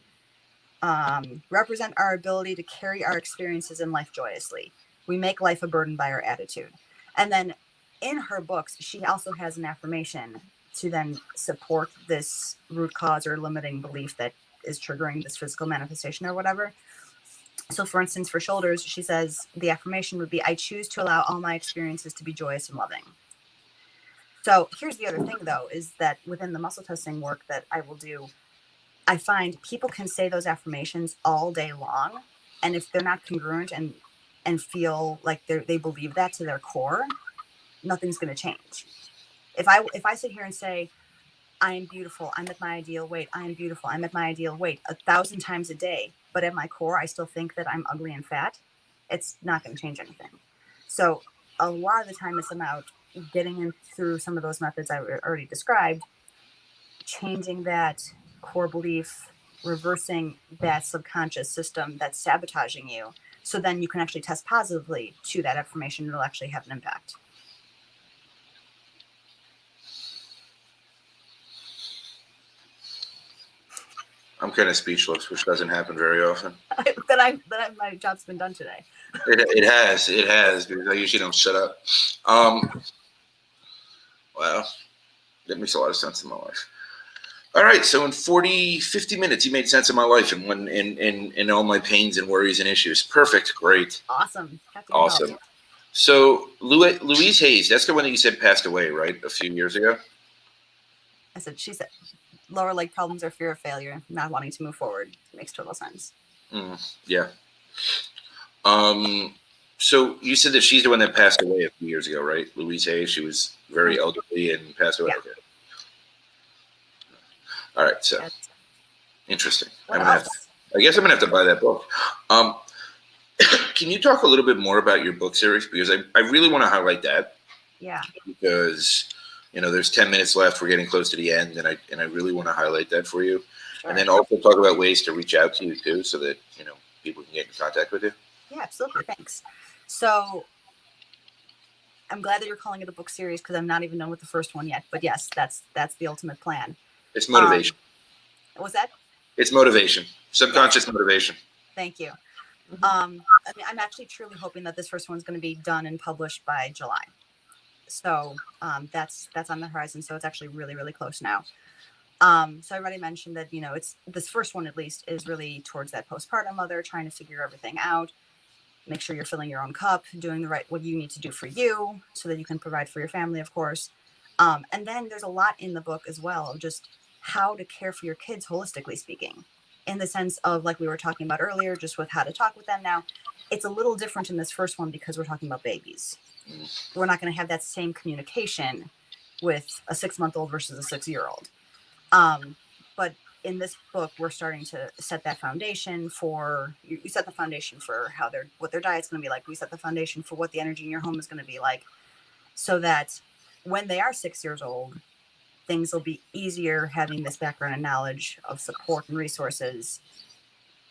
Represent our ability to carry our experiences in life joyously. We make life a burden by our attitude. And then in her books, she also has an affirmation to then support this root cause or limiting belief that is triggering this physical manifestation or whatever. So for instance, for shoulders, she says the affirmation would be, I choose to allow all my experiences to be joyous and loving. So here's the other thing, though, is that within the muscle testing work that I will do, I find people can say those affirmations all day long. And if they're not congruent and feel like they believe that to their core, nothing's going to change. If I sit here and say, I am beautiful, I'm at my ideal weight, I am beautiful, I'm at my ideal weight 1,000 times a day, but at my core, I still think that I'm ugly and fat, it's not going to change anything. So a lot of the time it's about getting in through some of those methods I already described, changing that core belief, reversing that subconscious system that's sabotaging you, So then you can actually test positively to that information. It'll actually have an impact. I'm kind of speechless, which doesn't happen very often. My job's been done today. It has, because I usually don't shut up. Wow, that makes a lot of sense in my life. All right, so in 50 minutes, you made sense of my life and in all my pains and worries and issues. Perfect, great. Awesome. Awesome. So Louise Hayes, that's the one that you said passed away, right? A few years ago? She said, lower leg problems or fear of failure, not wanting to move forward. Makes total sense. Yeah. So you said that she's the one that passed away a few years ago, right? Louise Hayes, she was very elderly and passed away. Yeah. Okay. All right, so interesting. I guess I'm gonna have to buy that book. Can you talk a little bit more about your book series? Because I really want to highlight that. Yeah. Because there's 10 minutes left. We're getting close to the end, and I really want to highlight that for you. Sure. And then also talk about ways to reach out to you too, so that people can get in contact with you. Yeah, absolutely. Thanks. So I'm glad that you're calling it a book series, because I'm not even done with the first one yet. But yes, that's the ultimate plan. It's motivation. What was that? It's motivation. Subconscious motivation. Thank you. I'm actually truly hoping that this first one's going to be done and published by July. So that's on the horizon. So it's actually really, really close now. So I already mentioned that, it's this first one, at least, is really towards that postpartum mother, trying to figure everything out, make sure you're filling your own cup, doing what you need to do for you so that you can provide for your family, of course. And then there's a lot in the book as well of just how to care for your kids, holistically speaking, in the sense of, like we were talking about earlier, just with how to talk with them. Now, it's a little different in this first one because we're talking about babies. We're not going to have that same communication with a 6-month-old versus a 6-year-old. But in this book, we're starting to set that foundation for, you set the foundation for what their diet's going to be like. We set the foundation for what the energy in your home is going to be like, so that when they are 6 years old, things will be easier having this background and knowledge of support and resources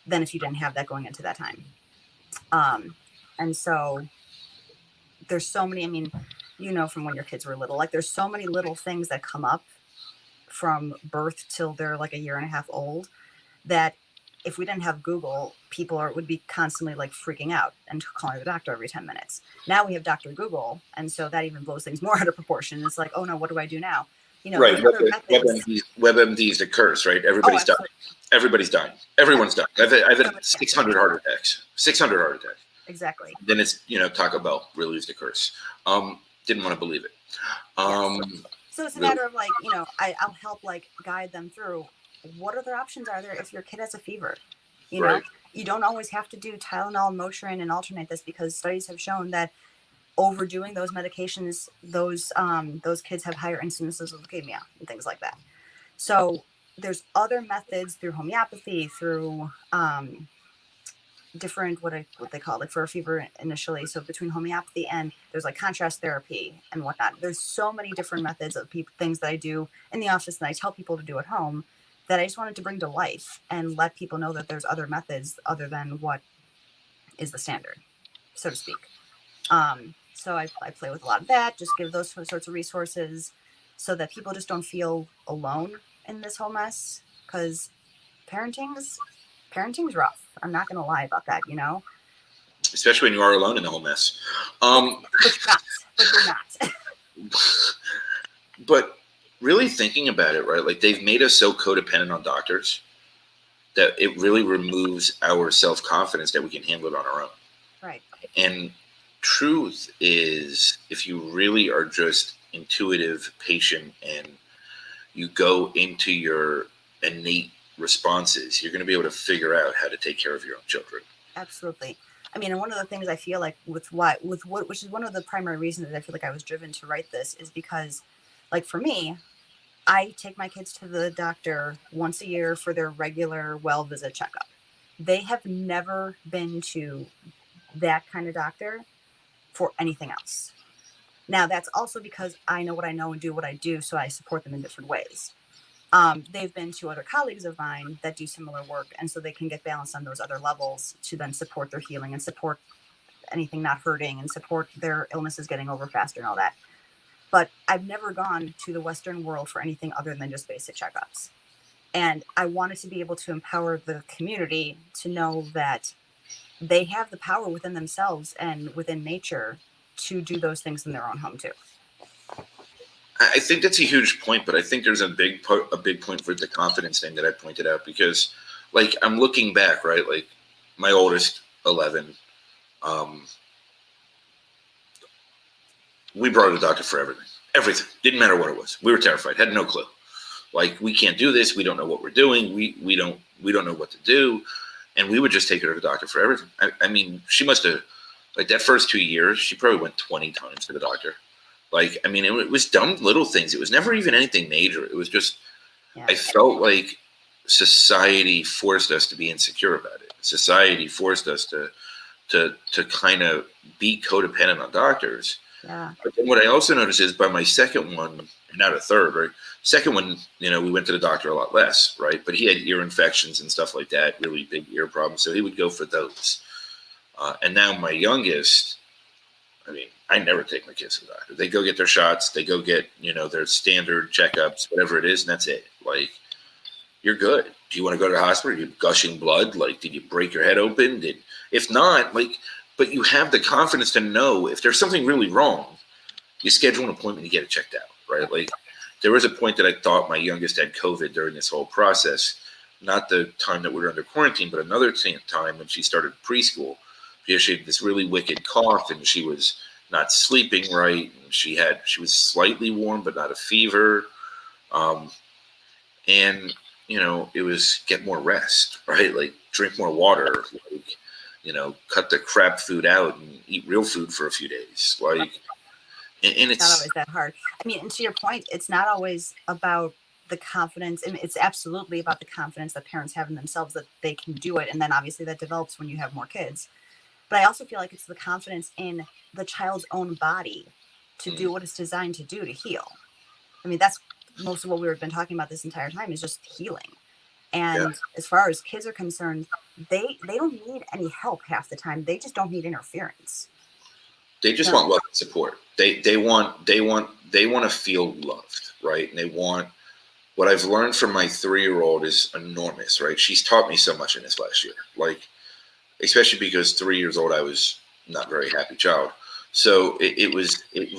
than if you didn't have that going into that time. And so there's so many, from when your kids were little, like there's so many little things that come up from birth till they're like a year and a half old, that if we didn't have Google, people would be constantly like freaking out and calling the doctor every 10 minutes. Now we have Dr. Google. And so that even blows things more out of proportion. It's like, oh no, what do I do now? Right. WebMD is the curse, right? Everybody's dying. Everybody's dying. Everyone's dying. I've had 600 heart attacks. 600 heart attacks. Exactly. Then it's, Taco Bell really is the curse. Didn't want to believe it. So it's a matter of like, I'll help guide them through what other options are there if your kid has a fever. You don't always have to do Tylenol, Motrin, and alternate this, because studies have shown that overdoing those medications, those kids have higher incidences of leukemia and things like that. So there's other methods through homeopathy, through different what they call for a fever initially. So between homeopathy and there's contrast therapy and whatnot. There's so many different methods of things that I do in the office and I tell people to do at home, that I just wanted to bring to life and let people know that there's other methods other than what is the standard, so to speak. So I play with a lot of that, just give those sorts of resources so that people just don't feel alone in this whole mess, because parenting's rough. I'm not going to lie about that, Especially when you are alone in the whole mess. But you're not. But really thinking about it, right? Like, they've made us so codependent on doctors that it really removes our self-confidence that we can handle it on our own. Right. And truth is, if you really are just intuitive, patient, and you go into your innate responses, you're going to be able to figure out how to take care of your own children. Absolutely. And one of the things I feel like which is one of the primary reasons that I feel like I was driven to write this, is because, for me, I take my kids to the doctor once a year for their regular well visit checkup. They have never been to that kind of doctor for anything else. Now, that's also because I know what I know and do what I do, so I support them in different ways. They've been to other colleagues of mine that do similar work, and so they can get balance on those other levels to then support their healing and support anything not hurting and support their illnesses getting over faster and all that. But I've never gone to the Western world for anything other than just basic checkups. And I wanted to be able to empower the community to know that they have the power within themselves and within nature to do those things in their own home too. I think that's a huge point, but I think there's a big point for the confidence thing that I pointed out, because like I'm looking back, right? Like my oldest, 11, we brought her to the doctor for everything. Didn't matter what it was. We were terrified, had no clue. Like, we can't do this. We don't know what we're doing. We don't know what to do. And we would just take her to the doctor for everything. I mean, she must have, like, that first 2 years, she probably went 20 times to the doctor. Like, I mean, it was dumb little things. It was never even anything major. It was just, Yeah. I felt like society forced us to be insecure about it. Society forced us to kind of be codependent on doctors. Yeah. But then what I also noticed is by my second one, not a third, right? Second one, you know, we went to the doctor a lot less, right? But he had ear infections and stuff like that, really big ear problems. So he would go for those. And now my youngest, I mean, I never take my kids to the doctor. They go get their shots. They go get, you know, their standard checkups, whatever it is, and that's it. Like, you're good. Do you want to go to the hospital? Are you gushing blood? Like, did you break your head open? If not, like, but you have the confidence to know if there's something really wrong, you schedule an appointment to get it checked out, right? Like, there was a point that I thought my youngest had COVID during this whole process, not the time that we were under quarantine, but another time when she started preschool. She had this really wicked cough, and she was not sleeping right, and she was slightly warm, but not a fever. And, you know, it was get more rest, right? Like, drink more water, like, you know, cut the crap food out and eat real food for a few days. Like, and It's not always that hard. I mean, and to your point, it's not always about the confidence. I mean, it's absolutely about the confidence that parents have in themselves that they can do it. And then obviously that develops when you have more kids. But I also feel like it's the confidence in the child's own body to do what it's designed to do to heal. I mean, that's most of what we've been talking about this entire time is just healing. And as far as kids are concerned, they don't need any help half the time. They just don't need interference. They just want love and support. They want to feel loved, right? And they want, what I've learned from my 3-year-old is enormous, right? She's taught me so much in this last year, like, especially because 3 years old, I was not very happy child. So it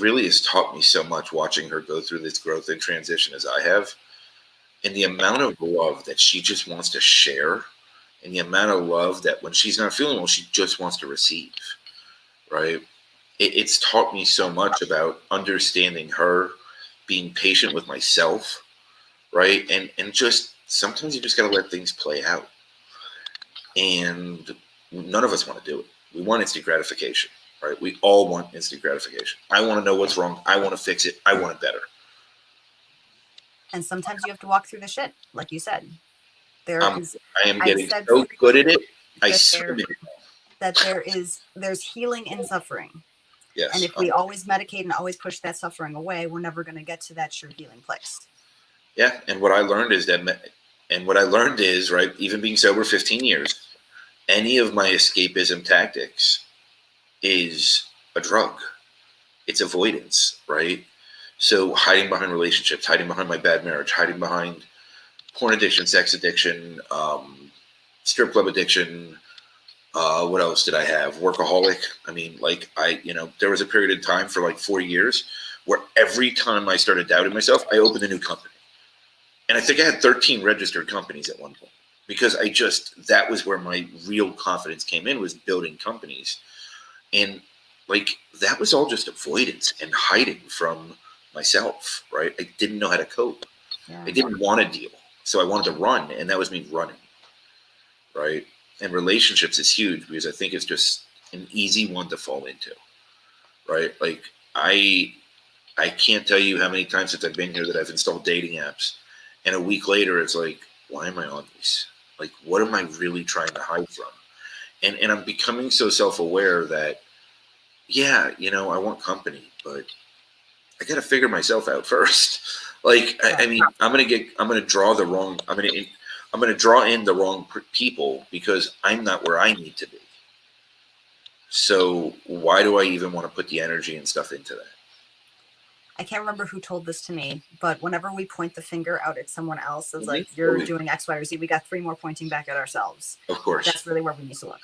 really has taught me so much watching her go through this growth and transition as I have. And the amount of love that she just wants to share, and the amount of love that when she's not feeling well, she just wants to receive, right? It's taught me so much about understanding her, being patient with myself, right? And just sometimes you just got to let things play out. And none of us want to do it. We want instant gratification, right? We all want instant gratification. I want to know what's wrong. I want to fix it. I want it better. And sometimes you have to walk through the shit, like you said. I am getting so good at it. I swear that there's healing in suffering. Yes. And if we always medicate and always push that suffering away, we're never going to get to that true healing place. Yeah. And what I learned is, right, even being sober 15 years, any of my escapism tactics is a drug. It's avoidance, right? So hiding behind relationships, hiding behind my bad marriage, hiding behind porn addiction, sex addiction, strip club addiction. What else did I have? Workaholic. I mean, like, there was a period of time for like 4 years where every time I started doubting myself, I opened a new company. And I think I had 13 registered companies at one point, because that was where my real confidence came in, was building companies. And like, that was all just avoidance and hiding from myself, right? I didn't know how to cope. Yeah. I didn't want to deal. So I wanted to run, and that was me running, right? And relationships is huge, because I think it's just an easy one to fall into, right? Like, I can't tell you how many times since I've been here that I've installed dating apps, and a week later it's like, why am I on these? Like, what am I really trying to hide from? And I'm becoming so self-aware that, yeah, I want company, but I got to figure myself out first. Like, I Right. mean, I'm gonna draw the wrong. I'm gonna draw in the wrong people because I'm not where I need to be. So why do I even want to put the energy and stuff into that? I can't remember who told this to me, but whenever we point the finger out at someone else as like, Oh, you're doing X, Y, or Z, we got 3 more pointing back at ourselves. of course, That's really where we need to look.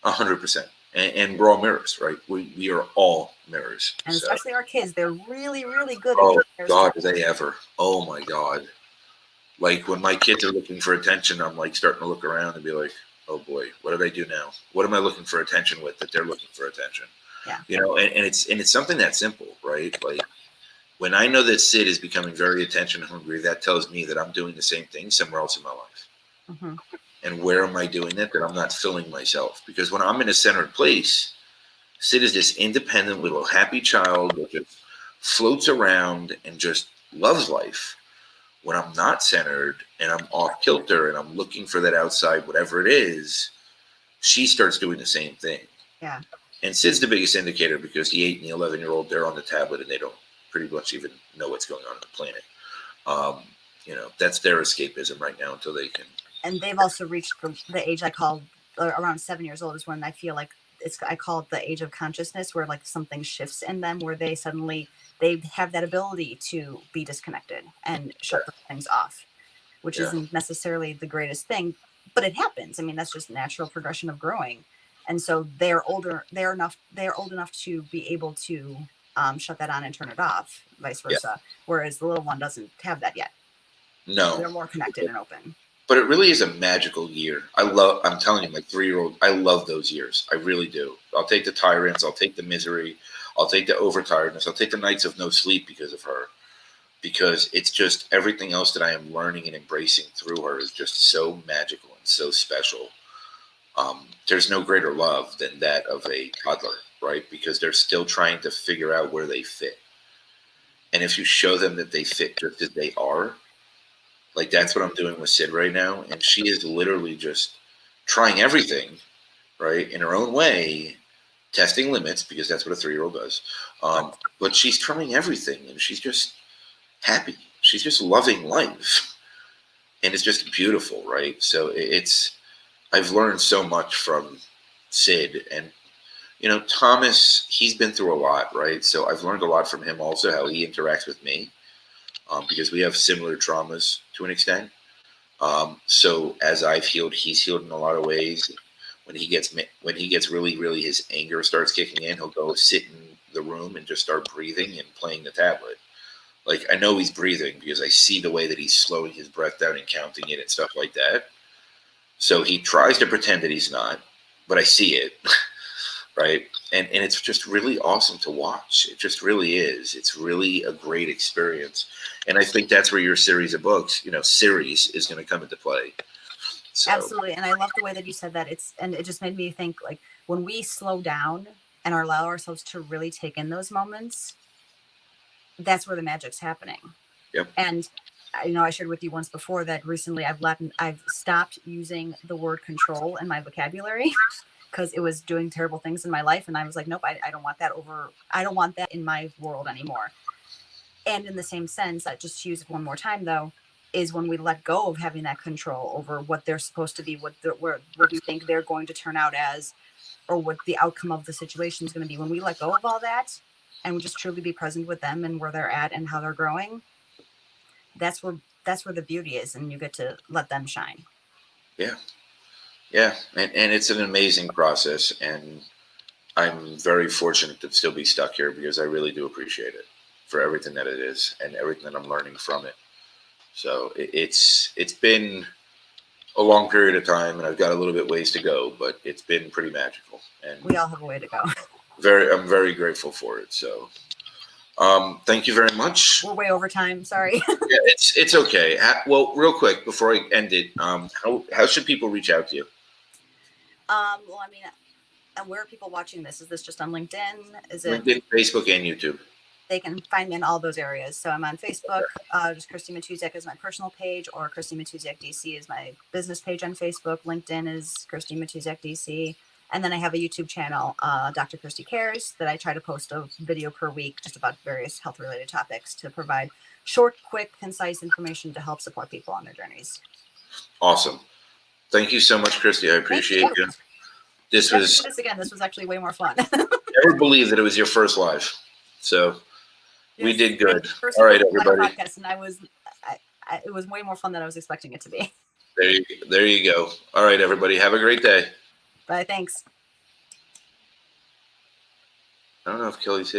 100%. And we're all mirrors, right? We are all mirrors. And So, especially our kids, they're really, really good at oh being mirrors to God, us. do they ever? Oh my God. Like when my kids are looking for attention, I'm like starting to look around and be like, oh boy, what did I do now? What am I looking for attention with that they're looking for attention? Yeah. You know, and it's something that simple, right? Like when I know that Sid is becoming very attention hungry, that tells me that I'm doing the same thing somewhere else in my life. Mm-hmm. And where am I doing it? That I'm not filling myself. Because when I'm in a centered place, Sid is this independent little happy child that just floats around and just loves life. When I'm not centered and I'm off kilter and I'm looking for that outside, whatever it is, she starts doing the same thing. Yeah. And Sid's the biggest indicator because the 8 and the 11-year-old, they're on the tablet and they don't pretty much even know what's going on the planet. You know, that's their escapism right now until they can. And they've also reached the age I call around 7 years old is when I feel like I call it the age of consciousness, where like something shifts in them, where they suddenly they have that ability to be disconnected and shut those things off, which Yeah, isn't necessarily the greatest thing, but it happens. I mean, that's just natural progression of growing. And so they're old enough to be able to shut that on and turn it off, vice yeah, versa. Whereas the little one doesn't have that yet. no. They're more connected and open. But it really is a magical year. I'm telling you, my 3-year-old, I love those years. I really do. I'll take the tyrants, I'll take the misery, I'll take the overtiredness, I'll take the nights of no sleep because of her. Because it's just everything else that I am learning and embracing through her is just so magical and so special. There's no greater love than that of a toddler, right? Because they're still trying to figure out where they fit. And if you show them that they fit just as they are, like that's what I'm doing with Sid right now. And she is literally just trying everything, right, in her own way, testing limits because that's what a 3-year-old does. But she's trying everything and she's just happy. She's just loving life. And it's just beautiful, right? So I've learned so much from Sid. And, you know, Thomas, he's been through a lot, right? So I've learned a lot from him also, how he interacts with me, because we have similar traumas to an extent. So as I've healed, he's healed in a lot of ways. When he gets really, really, his anger starts kicking in, he'll go sit in the room and just start breathing and playing the tablet. Like I know he's breathing because I see the way that he's slowing his breath down and counting it and stuff like that. So he tries to pretend that he's not, but I see it, right? And it's just really awesome to watch. It just really is. It's really a great experience. And I think that's where your series of books, you know, series is going to come into play. So Absolutely. And I love the way that you said that. And it just made me think like when we slow down and allow ourselves to really take in those moments, that's where the magic's happening. yep. And you know, I shared with you once before that recently I've stopped using the word control in my vocabulary because it was doing terrible things in my life. And I was like, nope, I don't want that I don't want that in my world anymore. And in the same sense, I just use it one more time though, is when we let go of having that control over what they're supposed to be, what we think they're going to turn out as, or what the outcome of the situation is going to be. When we let go of all that and we just truly be present with them and where they're at and how they're growing, that's where the beauty is, and you get to let them shine. Yeah. Yeah. And it's an amazing process. And I'm very fortunate to still be stuck here because I really do appreciate it for everything that it is and everything that I'm learning from it. So it's been a long period of time, and I've got a little bit ways to go, but it's been pretty magical, and We all have a way to go. I'm very grateful for it. So, thank you very much. We're way over time. Sorry. Yeah, it's okay. Well, real quick before I end it, how should people reach out to you? Well, I mean, and where are people watching this? Is this just on LinkedIn? Is it? LinkedIn, Facebook, and YouTube. They can find me in all those areas. So I'm on Facebook. Just Christy Matusiak is my personal page, or Christy Matusiak DC is my business page on Facebook. LinkedIn is Christy Matusiak DC. And then I have a YouTube channel, Dr. Christy Cares, that I try to post a video per week just about various health related topics to provide short, quick, concise information to help support people on their journeys. Awesome. Thank you so much, Christy. I appreciate you. This Never was. do this again. This was actually way more fun. Never believe that it was your first live. So we did good. First All right, everybody. podcast, and it was way more fun than I was expecting it to be. There you go. All right, everybody. Have a great day. Bye. Thanks. I don't know if Kelly's here.